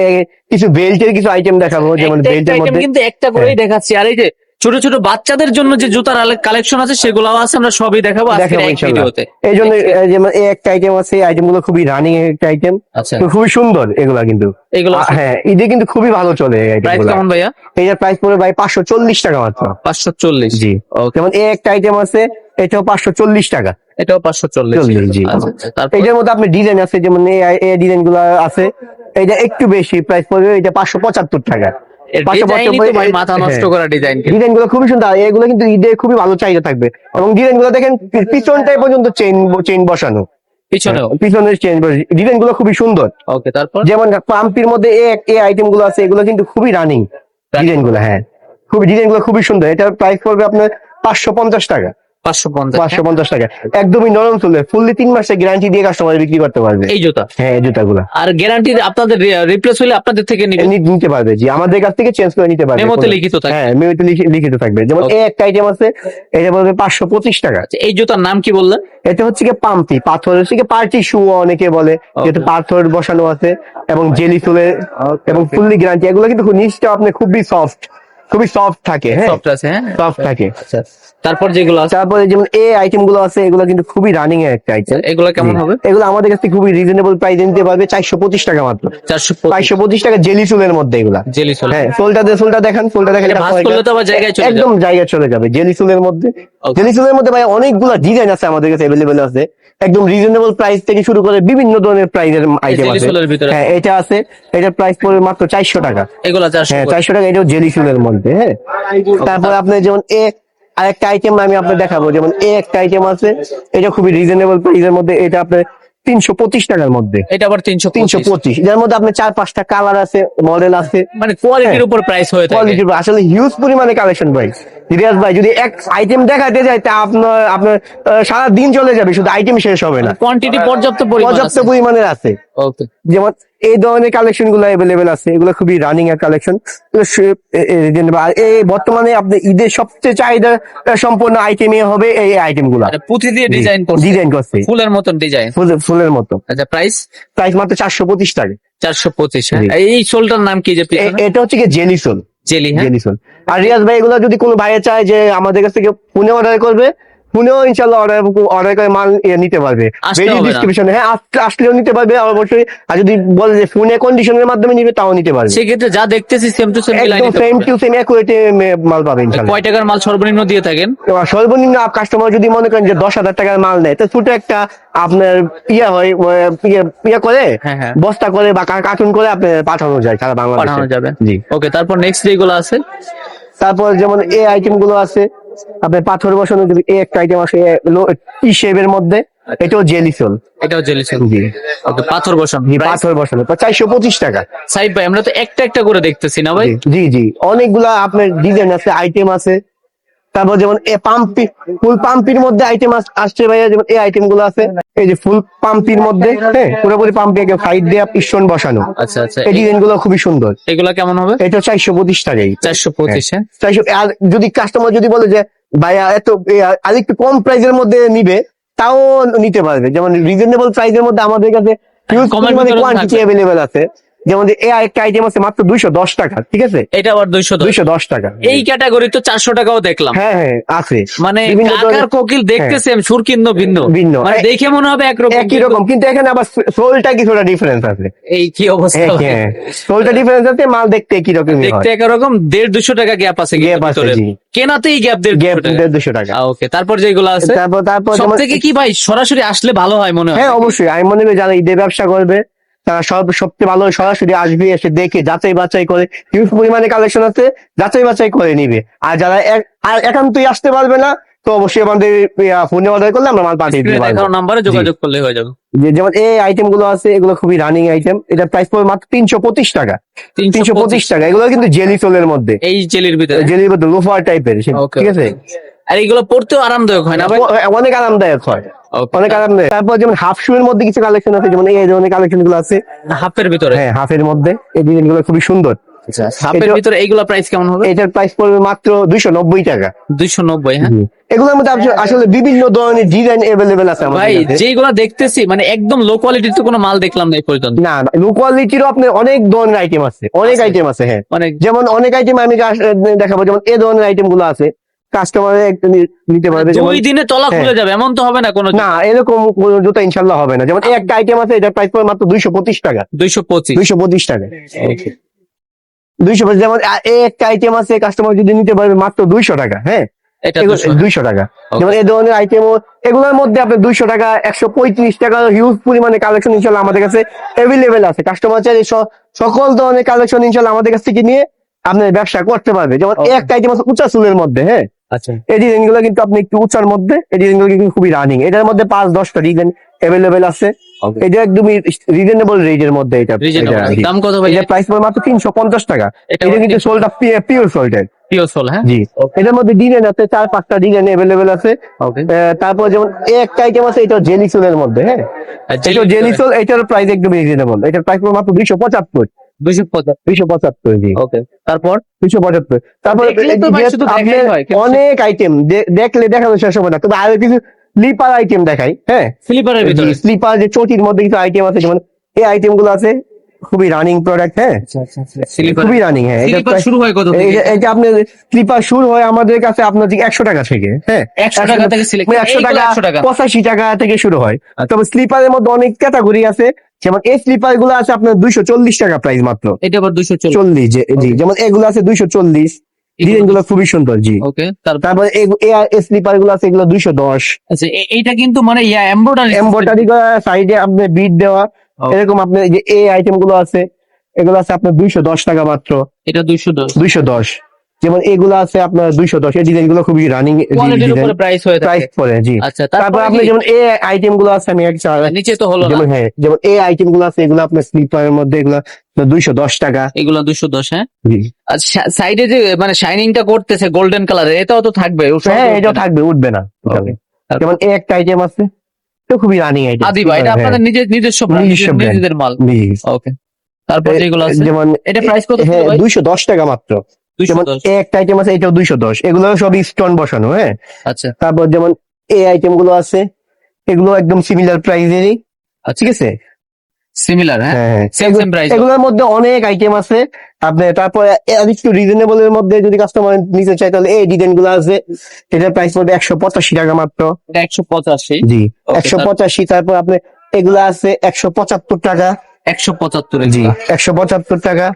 S2: কিছু বেল্টের কিছু আইটেম দেখাবো, যেমন
S1: একটা
S2: বেল্টের
S1: item
S2: মধ্যে
S1: কিন্তু একটা করেই দেখাচ্ছি। আর এই যে ছোট ছোট বাচ্চাদের জন্য যে জুতার কালেকশন আছে সেগুলো আছে, আমরা সবই দেখাবো আজকের
S2: দেখাবো
S1: এক
S2: ইনশাল্লাহ।
S1: ভিডিওতে।
S2: এই জন্য যেমন এই একটা আইটেম আছে, এই আইটেম গুলো খুবই রানিং একটা আইটেম,
S1: আচ্ছা,
S2: খুবই সুন্দর এগুলা কিন্তু।
S1: এগুলো
S2: হ্যাঁ, ঈদে কিন্তু খুবই ভালো চলে এই আইটেম
S1: প্রাইস
S2: গুলা।
S1: কেমন ভাইয়া?
S2: এটার প্রাইস পড়বে ভাই 540 টাকা মাত্র।
S1: 540?
S2: জি।
S1: ওকে,
S2: যেমন এই একটা আইটেম আছে, এটাও 540 টাকা।
S1: এটাও 540?
S2: জি।
S1: আচ্ছা, তারপর
S2: এটার মধ্যে আপনি ডিজাইন আছে, যেমন এই ডিজাইন গুলো আছে, এটা একটু বেশি প্রাইস পড়বে, এটা 575 টাকা।
S1: এর ডিজাইনই তো ভাই মাথা নষ্ট করা ডিজাইন।
S2: ডিজাইন গুলো খুবই সুন্দর, এগুলো কিন্তু ঈদে খুবই ভালো চাহিদা থাকবে। এবং ডিজাইন গুলো দেখেন পিছনটাই পর্যন্ত চেইন বসানো,
S1: পিছনেও?
S2: পিছনের চেইন, ডিজাইন গুলো খুবই সুন্দর।
S1: ওকে, তারপর
S2: যেমন পাম্পির মধ্যে এই আইটেম গুলো আছে, এগুলো কিন্তু খুবই রানিং ডিজাইন গুলো। হ্যাঁ, খুবই ডিজাইন গুলো খুবই সুন্দর। এটার প্রাইস পড়বে আপনার 550 টাকা।
S1: 550?
S2: 550 টাকা, একদমই নরম চলে, ফুললি 3 মাসের গ্যারান্টি দিয়ে কাস্টমার বিক্রি করতে পারবে
S1: এই জুতা?
S2: হ্যাঁ, এই জুতাগুলো।
S1: আর গ্যারান্টি আপনাদের রিপ্লেস হলে আপনাদের থেকে নিবে?
S2: নিতে পারবে, জি, আমাদের কাছ থেকে চেঞ্জ করে নিতে পারবে।
S1: মেমোতে লিখিত থাকে?
S2: হ্যাঁ, মেমোতে লিখিত থাকবে। যেমন এই একটা আইটেম আছে, এটা পড়বে 525 টাকা।
S1: আচ্ছা, এই জুতার নাম কি বললেন?
S2: এটা হচ্ছে কি পাম্পি, পাথর হচ্ছে কি পার্টি শু অনেকে বলে, যেহেতু পাথর বসানো আছে এবং জেলি সোলে এবং ফুললি গ্যারান্টি। এগুলো কিন্তু নিচটা আপনি খুবই সফট থাকে। হ্যাঁ,
S1: সফট আছে, হ্যাঁ?
S2: সফট থাকে।
S1: আচ্ছা, তারপর যেগুলো আছে?
S2: তারপরে যেমন এই আইটেম গুলো আছে, এগুলো কিন্তু খুবই রানিং এর একটা আইটেম।
S1: এগুলো কেমন হবে?
S2: এগুলো আমাদের কাছে খুবই রিজনেবল প্রাইসে নিতে পারবে, 425 টাকা মাত্র। 425 টাকা জেলি চুলের মধ্যে এগুলা।
S1: Jelly soul?
S2: হ্যাঁ, সোলটা দেখেন।
S1: এটা ভাঁজ করলে তো আবার জায়গায় চলে যাবে।
S2: একদম জায়গায় চলে যাবে জেলি চুলের মধ্যে। জেলি চুলের মধ্যে ভাই অনেকগুলো ডিজাইন আছে আমাদের কাছে অ্যাভেলেবেল আছে, একদম রিজনেবল প্রাইস থেকে শুরু করে বিভিন্ন ধরনের প্রাইসের আইটেম
S1: জেলি
S2: আছে।
S1: সোলের ভিতরে?
S2: হ্যাঁ, এটা আছে, এটার প্রাইস পড়বে মাত্র 400 টাকা।
S1: এগুলো 400?
S2: হ্যাঁ, 400 টাকা, এটাও জেলি চুলের মধ্যে। হ্যাঁ, তারপরে আপনার যেমন আরেকটা আইটেম আমি আপনার দেখাবো, যেমন একটা আইটেম আছে, এটা খুবই রিজনেবল প্রাইসের মধ্যে, এটা আপনার 325 টাকার মধ্যে।
S1: এটা আবার 325?
S2: 325, যার মধ্যে আপনার 4-5টা কালার আছে, মডেল আছে।
S1: মানে কোয়ালিটির উপর প্রাইস হয়ে থাকে?
S2: কোয়ালিটির আসলে হিউজ পরিমাণে কালেকশন ভাই। রিয়াজ ভাই, যদি এক আইটেম দেখাতে যায় তা আপনার সারা দিন চলে যাবে, শুধু আইটেম শেষ হবে না।
S1: কোয়ান্টিটি পর্যাপ্ত
S2: পরিমাণের আছে।
S1: ওকে,
S2: যেমন এই ধরনের কালেকশন গুলো অ্যাভেলেবেল আছে, এগুলো খুবই রানিং এর কালেকশন। আর এই বর্তমানে আপনি ঈদের সবচেয়ে চাহিদা সম্পন্ন আইটেম হবে এই আইটেম গুলা।
S1: পুঁথি দিয়ে ডিজাইন করছে, ফুলের মতন ডিজাইন,
S2: ফুলের মতো।
S1: আচ্ছা, প্রাইস
S2: মাত্র 425 টাকা।
S1: 425? এই সোলটার নাম কি যে পিছনে?
S2: এটা হচ্ছে কি জেলি সোল।
S1: জেলি, হ্যাঁ?
S2: Jelly sole. আর রিয়াজ ভাই, এগুলো যদি কোনো ভাইয়ে চায় যে আমাদের কাছ থেকে ফোনে অর্ডার করবে, ফোনেও ইনশাল্লাহ অর্ডার করে মাল নিতে পারবে।
S1: আসতে হবে না?
S2: ডিস্ট্রিবিউশনে, হ্যাঁ, আসলেও নিতে পারবে অবশ্যই। আর যদি বলে যে ফোনে কন্ডিশনের মাধ্যমে নিবে, তাও নিতে পারবে।
S1: সেক্ষেত্রে যা দেখতেছি সেম টু সেম
S2: একদম সেম টু সেম একুরেট মাল পাবে ইনশাল্লাহ।
S1: কয় টাকার মাল সর্বনিম্ন দিয়ে থাকেন?
S2: সর্বনিম্ন কাস্টমার যদি মনে করেন যে 10,000 টাকার মাল নেয়, তো ছোট একটা আপনার হয় ইয়া করে,
S1: হ্যাঁ।
S2: বস্তা করে বা কার্টুন করে আপনি পাঠানো যায় সারা বাংলাদেশে।
S1: পাঠানো যাবে?
S2: জি।
S1: ওকে, তারপর নেক্সট যেগুলো আছে?
S2: তারপর যেমন এই আইটেম গুলো আছে, আপনার পাথর বসানো যদি এই একটা আইটেম আছে টি শেপের মধ্যে, এটাও জেলি সোল।
S1: এটাও জেলি সোল?
S2: জি।
S1: ওকে, পাথর বসানো?
S2: পাথর বসানো 425 টাকা।
S1: সাইব ভাই, আমরা তো একটা একটা করে দেখতেছি না ভাই?
S2: জি, অনেকগুলা আপনার ডিজাইন আছে, আইটেম আছে। তারপর যেমন ফুল পাম্পির মধ্যে আইটেম আসছে ভাইয়া, যেমন এই আইটেম গুলো আছে, এই যে ফুল পাম্পির মধ্যে, হ্যাঁ, পুরোপুরি পাম্পে সাইড দিয়ে পিস্টন বসানো।
S1: আচ্ছা,
S2: এই ডিজাইন গুলো খুবই সুন্দর।
S1: এগুলা কেমন হবে?
S2: এটা 425 টাকাই।
S1: 425? হ্যাঁ,
S2: 400। আর যদি কাস্টমার যদি বলে যে ভাইয়া আরেকটু কম প্রাইসের মধ্যে নিবে, তাও নিতে পারবে। যেমন রিজনেবল প্রাইসের মধ্যে আমাদের কাছে হিউজ পরিমাণে কোয়ান্টিটি অ্যাভেলেবেল আছে। যেমন এই একটা আইটেম আছে মাত্র 210 টাকা, ঠিক আছে?
S1: এটা আবার 210
S2: টাকা।
S1: এই ক্যাটাগরি তো 400 টাকাও দেখলাম।
S2: হ্যাঁ, আছে।
S1: মানে
S2: বিভিন্ন
S1: কাকার
S2: ধরনের-
S1: কোকিল দেখতে সেম, সুর কিন্তু ভিন্ন। মানে দেখে মনে হবে
S2: একই রকম, কিন্তু এখানে আবার সোলটা কিছুটা ডিফারেন্স আছে।
S1: এই কি অবস্থা?
S2: হ্যাঁ, সোলটা ডিফারেন্স আছে, মাল দেখতে একই রকম।
S1: দেখতে একরকম, 150-200 টাকা গ্যাপ আছে
S2: গ্যাপ আছে, জি।
S1: কেনাতেই গ্যাপ
S2: 150 টাকা।
S1: ওকে, তারপর যেগুলো আছে?
S2: তারপর
S1: সব
S2: যেমন
S1: থেকে কি ভাই সরাসরি আসলে ভালো হয় মনে হয়?
S2: হ্যাঁ, অবশ্যই। আমি মনে করি যারা ঈদে ব্যবসা করবে, তারা সবচেয়ে ভালো সরাসরি আসবে, এসে দেখে যাচাই বাছাই করে, হিউজ পরিমাণে কালেকশন আছে, যাচাই বাছাই করে নিবে। আর যারা একান্তই আসতে পারবে না, তো অবশ্যই আমাদের ফোনে অর্ডার করলে আমরা মাল পাঠিয়ে দিতে পারবো।
S1: নাম্বারে যোগাযোগ করলে হয়ে যাবে।
S2: যেমন এই আইটেম গুলো আছে এগুলো খুবই রানিং আইটেম, এটা প্রাইস পড়বে মাত্র 325 টাকা। 325 টাকা। এগুলো কিন্তু জেলি সোলের মধ্যে,
S1: এই জেলির ভিতরে,
S2: জেলির মধ্যে লোফার টাইপের, ঠিক আছে।
S1: আর এগুলো পড়তেও আরামদায়ক হয় না ভাই?
S2: অনেক আরামদায়ক হয়, অনেক আরামদায়ক। তারপর যেমন হাফ শু এর মধ্যে কিছু কালেকশন আছে, যেমন এই ধরনের কালেকশন গুলো আছে
S1: হাফের ভিতরে।
S2: হ্যাঁ, হাফের মধ্যে এই ডিজাইন গুলো খুবই সুন্দর।
S1: হাফের ভিতরে এইগুলা প্রাইস কেমন হবে?
S2: এটার প্রাইস পড়বে মাত্র 290 টাকা।
S1: 290, হ্যাঁ।
S2: এগুলোর মধ্যে আসলে বিভিন্ন ধরনের ডিজাইন अवेलेबल আছে আমাদের
S1: ভাই
S2: কাছে।
S1: যেগুলা দেখতেছি মানে একদম লো কোয়ালিটির তো কোনো মাল দেখলাম না এই পর্যন্ত।
S2: না, লো কোয়ালিটিরও আপনার অনেক ধরনের আইটেম আছে, অনেক আইটেম আছে। হ্যাঁ,
S1: অনেক,
S2: যেমন অনেক আইটেম আমি দেখাবো, যেমন এই ধরনের আইটেম গুলো আছে কাস্টমার নিতে পারবে। যেমন
S1: 2 দিনে তলা খুলে যাবে এমন তো হবে না কোনো?
S2: না, এরকম কোনো জুতা ইনশাআল্লাহ হবে না। যেমন এই একটা আইটেম আছে, এটার প্রাইস পড়বে মাত্র 225 টাকা। 225 টাকা। 225। যেমন এই একটা আইটেম আছে, কাস্টমার যদি নিতে পারবে মাত্র 200 টাকা। হ্যাঁ,
S1: এটা
S2: 200 টাকা। যেমন এই ধরনের আইটেম, এগুলোর মধ্যে আপনার 200 টাকা, 135 টাকা হিউজ পরিমাণে কালেকশন ইনশাআল্লাহ আমাদের কাছে অ্যাভেলেবেল আছে। কাস্টমার চাইলে সকল ধরনের কালেকশন ইনশাআল্লাহ আমাদের কাছ থেকে নিয়ে আপনার ব্যবসা করতে পারবে। যেমন এই একটা আইটেম আছে উঁচা চুলের মধ্যে। হ্যাঁ,
S1: আচ্ছা,
S2: এই ডিজাইন গুলো কিন্তু আপনি একটু উঁচার মধ্যে, এই ডিজাইন গুলো কিন্তু খুবই রানিং। এটার মধ্যে 5-10টা ডিজাইন অ্যাভেলেবেল আছে। এটা একদমই রিজনেবল রেটের মধ্যে। এটা
S1: দাম কত ভাই?
S2: এটা প্রাইস পড়বে মাত্র 350 টাকা। এটা কিন্তু সোলটা পিওর সোল্টেড,
S1: পিওর সোল। হ্যাঁ,
S2: জি। এটার মধ্যে ডিজাইন আছে 4-5টা ডিজাইন অ্যাভেলেবেল আছে। তারপর যেমন এই একটা আইটেম আছে, এটা জেলি সোলের মধ্যে। হ্যাঁ, এটা জেলি সোল, এটার প্রাইস একদম রিজনেবল। এটার প্রাইস পড়বে মাত্র 275। 275, জি।
S1: ওকে, তারপর
S2: 275। তারপর অনেক আইটেম দেখলে দেখানো শেষ হবে না, তবে আরো কিছু স্লিপার আইটেম দেখাই। হ্যাঁ,
S1: স্লিপারের ভিতরে
S2: স্লিপার যে চটির মধ্যে কিছু আইটেম আছে, যেমন এই আইটেম গুলো আছে খুবই রানিং প্রোডাক্ট। হ্যাঁ, খুবই রানিং। হ্যাঁ,
S1: স্লিপার শুরু হয় কত থেকে?
S2: এটা আপনার স্লিপার শুরু হয় আমাদের কাছে আপনার 100 টাকা থেকে। হ্যাঁ,
S1: 100 টাকা থেকে
S2: 100 টাকা, 85 টাকা থেকে শুরু হয়। তবে স্লিপারের মধ্যে অনেক ক্যাটাগরি আছে, যেমন এই স্লিপার গুলো আছে আপনার 240 টাকা প্রাইস মাত্র।
S1: এটা আবার 240,
S2: জি। যেমন এগুলো আছে 240, ডিজাইন গুলো খুবই সুন্দর। জি,
S1: ওকে।
S2: তারপর স্লিপার গুলো আছে, এগুলো 210।
S1: আচ্ছা, এইটা কিন্তু মানে
S2: এমব্রয়ডারি করা, সাইডে আপনার বিট দেওয়া, এরকম আপনার যে এই আইটেম গুলো আছে, এগুলো আছে আপনার 210 টাকা মাত্র।
S1: এটা 210।
S2: যেমন এগুলো আছে আপনার 210। এই ডিজাইন গুলো খুবই রানিং
S1: প্রাইস হয়ে থাকে।
S2: প্রাইস পড়ে, জি।
S1: আচ্ছা,
S2: তারপর আপনি যেমন এই আইটেম গুলো আছে, আমি
S1: নিচে তো হলো না।
S2: যেমন, হ্যাঁ, যেমন এই আইটেম গুলো আছে, এগুলো আপনার স্লিপারের মধ্যে, এগুলো 210 টাকা।
S1: এগুলো 210, হ্যাঁ।
S2: জি।
S1: আচ্ছা, সাইডে যে মানে শাইনিংটা করতেছে গোল্ডেন কালারের, এটাও তো থাকবে?
S2: হ্যাঁ, এটাও থাকবে, উঠবে না। যেমন এই একটা আইটেম আছে, তো খুবই রানিং আইটেম।
S1: আদিবা, এটা আপনাদের নিজস্ব নিজেদের মাল? ওকে। তারপর যেগুলো আছে,
S2: যেমন
S1: এটা প্রাইস কত?
S2: হ্যাঁ, 210 টাকা মাত্র। যেমন এই একটা আইটেম আছে, এটাও 210। এগুলো সব স্টোন বসানো। হ্যাঁ,
S1: আচ্ছা।
S2: তারপর যেমন এই আইটেম গুলো আছে, এগুলো একদম সিমিলার প্রাইসেরই। ঠিক আছে,
S1: সিমিলার। হ্যাঁ, সেম প্রাইস।
S2: এগুলোর মধ্যে অনেক আইটেম আছে। আপনি তারপর একটু রিজনেবল এর মধ্যে যদি কাস্টমার নিতে চায়, তাহলে এই ডিজাইন গুলো আছে, এটার প্রাইস পড়বে 185 টাকা মাত্র।
S1: 185,
S2: জি, 185। তারপর আপনি এগুলো আছে 175 টাকা।
S1: 175,
S2: জি, 175 টাকা।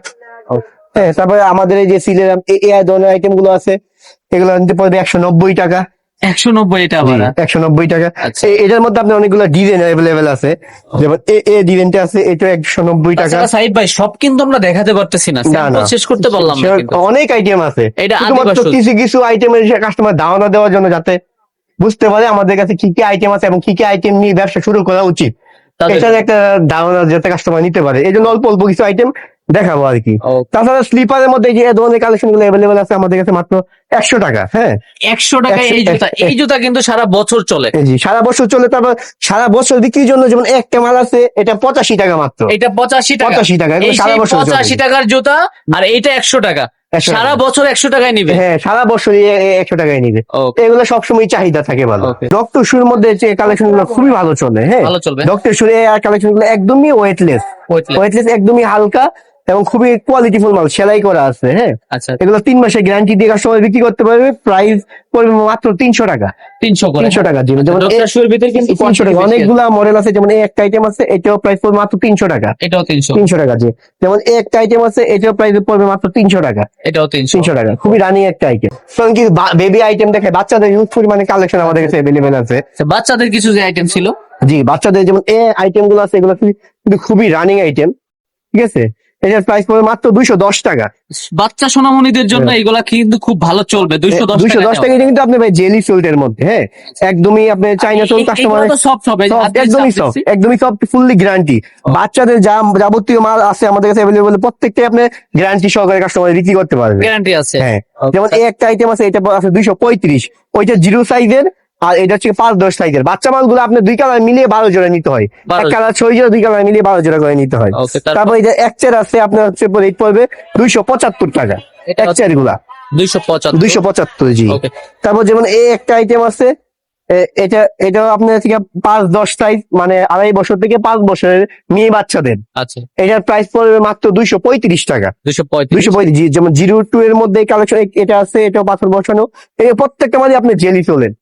S2: হ্যাঁ, তারপরে আমাদের এই যে সিলের এই ধরনের আইটেম গুলো আছে, এগুলো নিতে পড়বে 190 টাকা।
S1: 190, এটা আবার
S2: 190 টাকা।
S1: আচ্ছা।
S2: এটার মধ্যে আপনার অনেকগুলো ডিজাইন অ্যাভেলেবেল আছে, যেমন এই ডিজাইনটা আছে, এটা 190 টাকা।
S1: সাইড ভাই সব কিন্তু আমরা দেখাতে পারতেছি না, স্যাম্পল শেষ করতে পারলাম না কিন্তু।
S2: অনেক আইটেম আছে,
S1: এটা
S2: শুধুমাত্র কিছু কিছু আইটেমের কাস্টমার ধারণা দেওয়ার জন্য, যাতে বুঝতে পারে আমাদের কাছে কি কি আইটেম আছে এবং কি কি আইটেম নিয়ে ব্যবসা শুরু করা উচিত, এটার একটা ধারণা যাতে কাস্টমার নিতে পারে। এই জন্য অল্প অল্প কিছু আইটেম দেখাবো আর কি। তাছাড়া স্লিপারের মধ্যে যে ধরনের কালেকশন গুলো অ্যাভেলেবেল আছে আমাদের কাছে মাত্র 100 টাকা। হ্যাঁ,
S1: 100 টাকা এই জুতা কিন্তু সারা বছর চলে।
S2: জি, সারা বছর চলে। তারপর সারা বছর বিক্রির জন্য যেমন একটা মাল আছে, এটা 85 টাকা মাত্র।
S1: এটা 85 টাকা।
S2: 85 টাকা, সারা বছর
S1: 85 টাকার জুতা, আর এইটা 100 টাকা। সারা বছর 100 টাকায় নিবে।
S2: হ্যাঁ, সারা বছর 100 টাকায় নিবে। এগুলো সবসময় চাহিদা থাকে ভালো। ডক্টর শুর মধ্যে যে কালেকশন গুলো খুবই ভালো চলে। হ্যাঁ,
S1: ভালো চলবে।
S2: ডক্টর শুর কালেকশন গুলো একদমই ওয়েটলেস, একদমই হালকা এবং খুবই কোয়ালিটিফুল মাল, সেলাই করা আছে। হ্যাঁ,
S1: আচ্ছা।
S2: এগুলো 3 মাসের গ্যারান্টি দিয়ে কাস্টমার বিক্রি করতে পারবে। প্রাইস পড়বে মাত্র 300 টাকা।
S1: 300
S2: টাকা। যেমন
S1: ডক্টর শুর ভিতরে কিন্তু
S2: 300 টাকা অনেকগুলা মডেল আছে। যেমন এই একটা আইটেম আছে, এটাও প্রাইস পড়বে মাত্র 300 টাকা।
S1: এটাও
S2: 300 টাকা। জি, যেমন এই একটা আইটেম আছে, এটাও প্রাইস পড়বে মাত্র 300 টাকা।
S1: এটাও 300
S2: টাকা। খুবই রানিং একটা আইটেম। কিছু বেবি আইটেম দেখে, বাচ্চাদের ইউজফুল মানে কালেকশন আমাদের কাছে অ্যাভেলেবেল আছে।
S1: বাচ্চাদের কিছু যে আইটেম ছিল,
S2: জি, বাচ্চাদের যেমন এই আইটেম গুলো আছে, এগুলো কিন্তু খুবই রানিং আইটেম। ঠিক আছে, এটার প্রাইস পড়বে মাত্র 210 টাকা।
S1: বাচ্চা সোনামণিদের জন্য এগুলা কিন্তু খুব ভালো চলবে। 210
S2: টাকা কিন্তু আপনি ভাই জেলি সোল্টের মধ্যে, হ্যাঁ একদমই আপনি চাইনা সোল কাস্টমার
S1: সফট হবে,
S2: একদমই সফট, ফুললি গ্যারান্টি। বাচ্চাদের যাবতীয় মাল আছে আমাদের কাছে অ্যাভেলেবল, প্রত্যেকটাই আপনি গ্যারান্টি সহকারে কাস্টমার বিক্রি করতে পারবে।
S1: গ্যারান্টি আছে,
S2: হ্যাঁ। যেমন এই একটা আইটেম আছে, এটা আছে 235, ওইটা 0 সাইজের, আর এটা হচ্ছে 5-10 সাইজের। বাচ্চা মালগুলো আপনি 2 কালার মিলিয়ে 12 জোড়া নিতে হয়, এক কালার 6 জোড়া, 2 কালার মিলিয়ে 12 জোড়া করে নিতে হয়। তারপর এই যে এক চেয়ার আছে আপনার হচ্ছে রেট পড়বে 275 টাকা এক চেয়ার গুলা, 275 জি। তারপর যেমন এই একটা আইটেম আছে, এটাও আপনার থেকে 5-10 সাইজ, মানে 2.5 বছর থেকে 5 বছরের মেয়ে বাচ্চাদের।
S1: আচ্ছা,
S2: এটার প্রাইস পড়বে মাত্র 235 টাকা। 235 যেমন 02 এর মধ্যে কালেকশন এটা আছে, এটাও পাথর বসানো। এই প্রত্যেকটা মাঝে আপনি জেলি চলেন,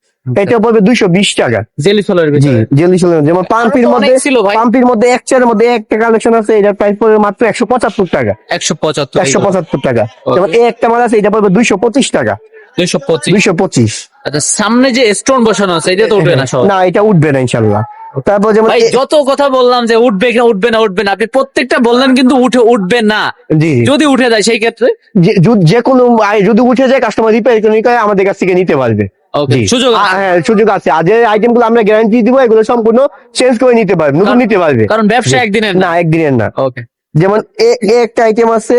S2: এটা পড়বে 220 টাকা।
S1: জেলি সোলের
S2: জি, জেলি সোলের। যেমন পাম্পির মধ্যে এক চেয়ারের মধ্যে একটা কালেকশন আছে, এটার প্রাইস পড়বে মাত্র 175 টাকা। 175 টাকা। যেমন এই একটা মাল আছে, এটা পড়বে 225 টাকা। 225।
S1: আচ্ছা, সামনে যে স্টোন বসানো আছে এটা তো উঠবে না?
S2: না, এটা উঠবে না ইনশাআল্লাহ। তারপর যেমন
S1: যত কথা বললাম যে উঠবে না, আপনি প্রত্যেকটা বললেন কিন্তু উঠবে না।
S2: জি,
S1: যদি উঠে যায় সেই ক্ষেত্রে
S2: যে কোনো যদি উঠে যায় কাস্টমার রিপেয়ার করে আমাদের কাছ থেকে নিতে পারবে। সুযোগ আছে। আজ আইটেম গুলো আমরা গ্যারান্টি দিব, এগুলো সম্পূর্ণ চেঞ্জ করে নিতে পারবে, নতুন নিতে পারবে,
S1: কারণ ব্যবসা একদিনের
S2: না। যেমন একটা আইটেম আছে,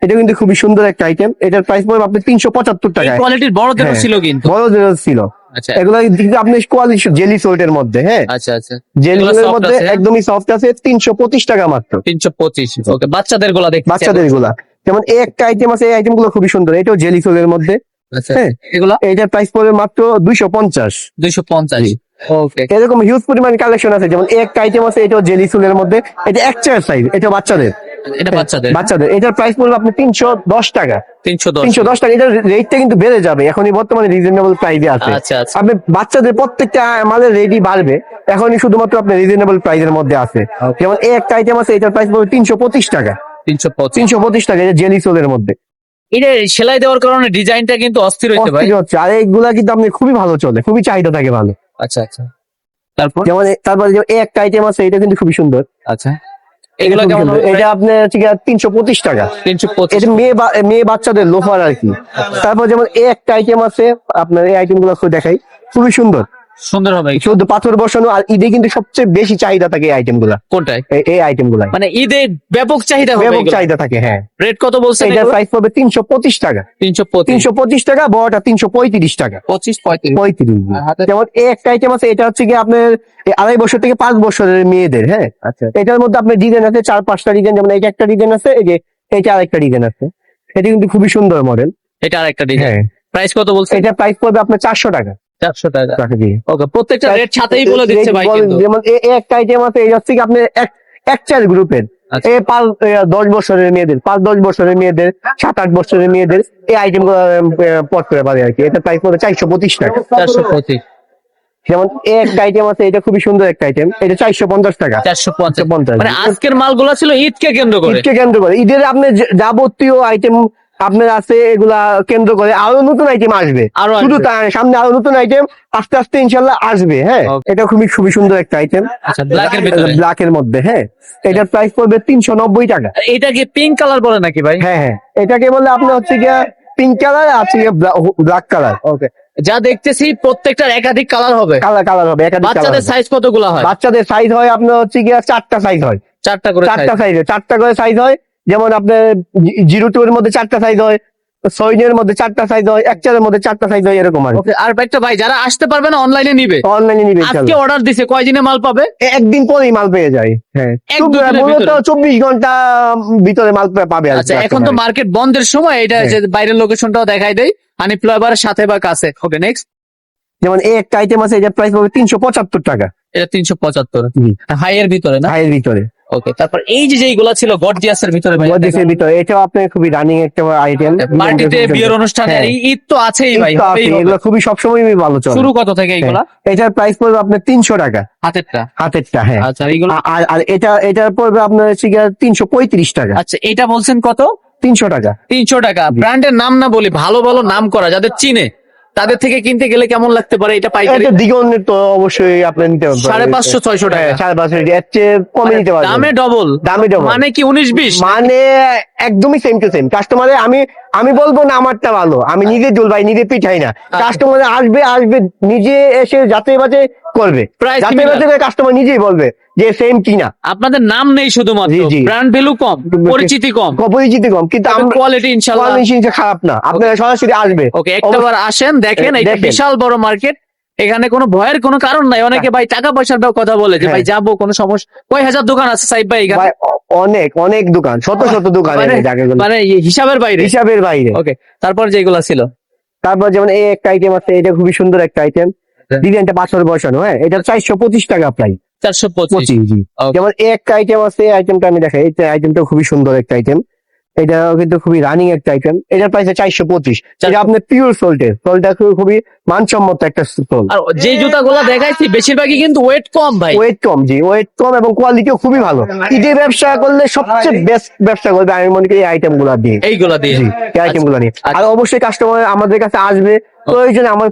S2: এটা কিন্তু খুবই সুন্দর একটা আইটেম, এটার প্রাইস পড়বে আপনি 375 টাকা।
S1: কোয়ালিটির বড়দের ছিল, কিন্তু
S2: বড়দের ছিল। এগুলো কিন্তু আপনি কোয়ালিটি জেলি সোল্টের মধ্যে, হ্যাঁ জেলি সোল্টের মধ্যে একদমই সফট আছে, 325 টাকা মাত্র।
S1: 325। ওকে, বাচ্চাদের গুলা দেখতে,
S2: বাচ্চাদের গুলা। যেমন এই একটা আইটেম আছে, এই আইটেম গুলো খুবই সুন্দর, এটাও জেলি সোলের মধ্যে।
S1: এগুলা
S2: এটার প্রাইস পড়বে মাত্র 250।
S1: ওকে,
S2: এরকম হিউজ পরিমাণ কালেকশন আছে। যেমন একটা আইটেম আছে, এটাও জেলি সোলের মধ্যে, এটা এক চেয়ার সাইজ, এটা বাচ্চাদের। এটার প্রাইস পড়বে আপনি 310 টাকা। 310 টাকা। এটার রেটটা কিন্তু বেড়ে যাবে, এখনই বর্তমানে রিজনেবল প্রাইসে আছে। আপনি বাচ্চাদের প্রত্যেকটা মালের রেডি বাড়বে, এখনই শুধুমাত্র আপনি রিজনেবল প্রাইসের মধ্যে আছে। যেমন এই একটা আইটেম আছে, এটার প্রাইস পড়বে 325 টাকা। 325 টাকা, এটা জেলি সোলের মধ্যে।
S1: এটা সেলাই দেওয়ার কারণে ডিজাইনটা কিন্তু অস্থির হচ্ছে,
S2: আর এইগুলা কিন্তু আপনি খুবই ভালো চলে, খুবই চাহিদা থাকে ভালো।
S1: আচ্ছা, তারপর
S2: এই একটা আইটেম আছে, এটা কিন্তু খুবই সুন্দর।
S1: আচ্ছা,
S2: এটা আপনার 325 টাকা। এটা মেয়ে বাচ্চাদের লোফার আর কি। তারপর যেমন এই একটা আইটেম আছে, আপনার এই আইটেম গুলো দেখাই, খুবই সুন্দর
S1: হবে,
S2: শুধু পাথর বসানো। আর ঈদে কিন্তু সবচেয়ে বেশি চাহিদা থাকে এই আইটেম গুলা।
S1: কোনটাই?
S2: এই আইটেম গুলা
S1: মানে ঈদে ব্যাপক চাহিদা
S2: থাকে। হ্যাঁ,
S1: রেট কত বলছেন?
S2: এটার প্রাইস পড়বে 325 টাকা। 325 টাকা, বড়টা 335 টাকা। 35। যেমন এই একটা আইটেম আছে, এটা হচ্ছে কি আপনার 2.5 বছর থেকে 5 বছরের মেয়েদের। হ্যাঁ, এটার মধ্যে আপনার ডিজাইন আছে 4-5টা ডিজাইন। যেমন এইটা একটা ডিজাইন আছে, এই যে এইটা আরেকটা ডিজাইন আছে, এটা কিন্তু খুবই সুন্দর মডেল।
S1: এটা আরেকটা ডিজাইন। প্রাইস কত বলছেন?
S2: এটা প্রাইস পড়বে আপনার 400 টাকা।
S1: 400 টাকা। ওকে, প্রত্যেকটা রেট সাথেই বলে দিচ্ছে ভাই।
S2: যেমন এই একটা আইটেম আছে, এই হচ্ছে কি আপনি এক চার গ্রুপের, এই 5-10 বছরের মেয়েদের, 5-10 বছরের মেয়েদের, 7-8 বছরের মেয়েদের এই আইটেম গুলো পট করে পারে আর কি। এটা প্রাইস পড়বে 425 টাকা।
S1: 425।
S2: যেমন একটা আইটেম আছে, এটা খুবই সুন্দর একটা আইটেম, এটা 450 টাকা।
S1: 450। মানে আজকের মালগুলো ছিল ঈদকে কেন্দ্র করে।
S2: ঈদের আপনার যাবতীয় আইটেম আপনার আছে, এগুলা কেন্দ্র করে আরো নতুন আইটেম আসবে। শুধু সামনে আরো নতুন আইটেম আস্তে আস্তে ইনশাল্লাহ আসবে। হ্যাঁ, এটা খুবই সুন্দর একটা আইটেম, ব্ল্যাকের মধ্যে। হ্যাঁ, এটার প্রাইস পড়বে 390 টাকা।
S1: এটা কি পিঙ্ক কালার বলে নাকি ভাই?
S2: হ্যাঁ, এটাকে বলে আপনার হচ্ছে গিয়া পিঙ্ক কালার, আছে ব্ল্যাক কালার।
S1: ওকে, যা দেখতেছি প্রত্যেকটার একাধিক কালার হবে। বাচ্চাদের সাইজ কতগুলো হয়?
S2: বাচ্চাদের সাইজ হয় আপনার হচ্ছে গিয়া 4টা সাইজ হয়। 4টা করে সাইজ হয়। যেমন আপনার 02 এর মধ্যে 4টা সাইজ হয়, 6 এর মধ্যে 4টা সাইজ হয়, 1 এর মধ্যে 4টা সাইজ হয়, এরকম আর।
S1: ওকে, আর একটা ভাই যারা আসতে পারবে না, অনলাইনে নিবে। আজকে অর্ডার দিছে, কয়দিনে মাল পাবে?
S2: একদিন পরেই মাল পেয়ে যায়। হ্যাঁ, মূলত 24 ঘন্টা ভিতরে মাল পাবে।
S1: আচ্ছা, এখন তো মার্কেট বন্ধের সময়, এটা বাইরের লোকেশনটাও দেখাই দেয়, হানি ফ্লাইওভারের সাথে বা কাছে। ওকে, নেক্সট।
S2: যেমন এই একটা আইটেম আছে, এটার প্রাইস হবে 375 টাকা।
S1: এটা 375 হাই এর ভিতরে না?
S2: হাই এর ভিতরে।
S1: ওকে, তারপর এই যে এইগুলা ছিল গর্জিয়াসের ভিতরে,
S2: গর্জিয়াসের ভিতরে, এটাও আপনার খুবই রানিং একটা আইটেম।
S1: পার্টিতে, বিয়ের অনুষ্ঠানে, ঈদ তো আছেই ভাই,
S2: এগুলো খুবই সবসময় ভালো চলে।
S1: শুরু কত থেকে এইগুলা?
S2: এটার প্রাইস পড়বে আপনার 300 টাকা। হাতেরটা। হ্যাঁ,
S1: আচ্ছা, এইগুলো
S2: আর এটার পড়বে আপনার 335 টাকা।
S1: আচ্ছা, এটা বলছেন কত?
S2: 300 টাকা।
S1: 300 টাকা। ব্র্যান্ডের নাম না বলি, ভালো ভালো নাম করা, যাদের চিনে তাদের থেকে কিনতে গেলে কেমন লাগতে পারে এটা পাইকারি?
S2: এটা দিগনের তো অবশ্যই আপনি নিতে পারবেন
S1: 550-600 টাকা।
S2: 550 এর চেয়ে কমে নিতে পারবেন।
S1: দামে ডবল,
S2: দামে double।
S1: মানে কি 19-20?
S2: মানে একদমই সেম টু সেম। কাস্টমারে আমি বলবো না আমারটা ভালো, আমি নিজে দুল ভাই নিজে পিঠাই না। কাস্টমার আসবে নিজে এসে যাচাই বাছাই করবে,
S1: Price
S2: যাচাই
S1: similar।
S2: বাছাই করে কাস্টমার নিজেই বলবে যে সেম কিনা।
S1: আপনাদের নাম নেই শুধুমাত্র,
S2: জি, জি।
S1: ব্র্যান্ড ভ্যালু কম, পরিচিতি কম,
S2: পরিচিতি কম, কিন্তু আমরা
S1: কোয়ালিটি ইনশাআল্লাহ।
S2: কোয়ালিটি খারাপ না, আপনারা সরাসরি আসবে।
S1: ওকে, একটাবার আসেন দেখেন, এটা
S2: দেখেন।
S1: বিশাল বড় মার্কেট, এখানে কোনো ভয়ের কোনো কারণ নাই। অনেকে ভাই টাকা পয়সার কথা বলে যে
S2: হ্যাঁ।
S1: ভাই যাবো, কোনো সমস্যা। কয় হাজার দোকান আছে সাইব ভাই এখানে?
S2: ভাই, অনেক দোকান, শত দোকান
S1: মানে-
S2: যাকে বলে।
S1: মানে হিসাবের বাইরে।
S2: হিসাবের বাইরে।
S1: ওকে, তারপর যেগুলো ছিল
S2: তারপর যেমন এই একটা আইটেম আছে, এটা খুবই সুন্দর একটা আইটেম, ডিজাইনটা 500 বসানো, হ্যাঁ, এটা 425 টাকা প্রাইস।
S1: 425।
S2: জি।
S1: Okay.
S2: যেমন এই একটা আইটেম আছে, আইটেমটা আমি দেখাই, এই আইটেমটা খুবই সুন্দর একটা আইটেম, এটা কিন্তু খুবই রানিং একটা আইটেম, এটার প্রাইস 425। এটা আপনার পিওর সোলটা খুবই মানসম্মত একটা সোল।
S1: আর যে জুতাগুলো দেখাইছি বেশিরভাগই কিন্তু ওয়েট কম ভাই।
S2: ওয়েট কম, জি, ওয়েট কম এবং কোয়ালিটিও খুবই ভালো। ঈদে ব্যবসা করলে সবচেয়ে বেস্ট ব্যবসা করবে আমি মনে করি এই আইটেম গুলা দিয়ে।
S1: এইগুলা দিয়ে।
S2: জি, এই আইটেম গুলা নিয়ে।
S1: আচ্ছা।
S2: আর অবশ্যই কাস্টমার আমাদের কাছে আসবে, প্রয়োজনে আমার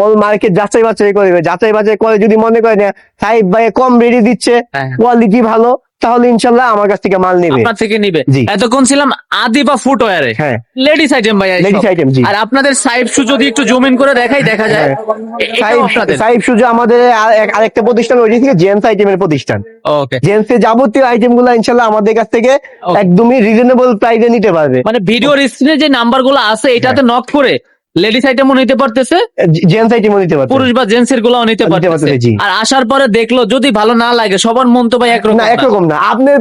S2: অল মার্কেট যাচাই বাছাই করবে, যাচাই বাছাই করে যদি মনে করে না সাহেব ভাই কম রেডি দিচ্ছে,
S1: হ্যাঁ।
S2: কোয়ালিটি ভালো, তাহলে ইনশাল্লাহ আমার কাছ থেকে মাল নেবে।
S1: আপনার থেকে নিবে।
S2: জি।
S1: এতক্ষণ ছিলাম আদিবা ফুটওয়্যারে,
S2: হ্যাঁ,
S1: লেডিস আইটেম ভাই,
S2: লেডিস আইটেম, জি।
S1: আর আপনাদের সাইড শু যদি একটু জুম ইন করে দেখাই, দেখা যায় এটাও আপনাদের।
S2: সাহেব সুজা আমাদের আরেকটা প্রতিষ্ঠান, ওই থেকে জেন্টস আইটেমের প্রতিষ্ঠান।
S1: ওকে,
S2: জেন্টস এর যাবতীয় আইটেম গুলো ইনশাল্লাহ আমাদের কাছ থেকে
S1: Okay.
S2: একদমই রিজনেবল প্রাইসে নিতে পারবে।
S1: মানে ভিডিওর স্ক্রিনে যে নাম্বার গুলো আছে এটাতে নক করে লেডিস আইটেমও নিতে পারতেছে,
S2: জেন্টস আইটেমও নিতে পারবে।
S1: পুরুষ বা জেন্টস এর গুলো নিতে পারতেছে।
S2: পারতেছে, জি।
S1: আর আসার পরে দেখলো যদি ভালো না লাগে, সবার মন তো ভাই একরকম
S2: না,
S1: না।
S2: একরকম না। আপনি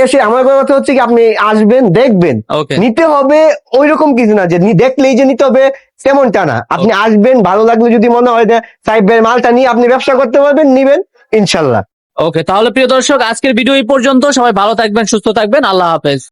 S2: এসে আমার কথা হচ্ছে কি, আপনি আসবেন, দেখবেন,
S1: Okay.
S2: নিতে হবে ওই রকম কিছু না যে দেখলেই যে নিতে হবে তেমনটা না। আপনি আসবেন, ভালো লাগলে যদি মনে হয় যে সাহেব ভাইয়ের মালটা নিয়ে আপনি ব্যবসা করতে পারবেন, নিবেন ইনশাল্লাহ।
S1: ওকে, তাহলে প্রিয় দর্শক আজকের ভিডিও এই পর্যন্ত। সবাই ভালো থাকবেন, সুস্থ থাকবেন, আল্লাহ হাফেজ।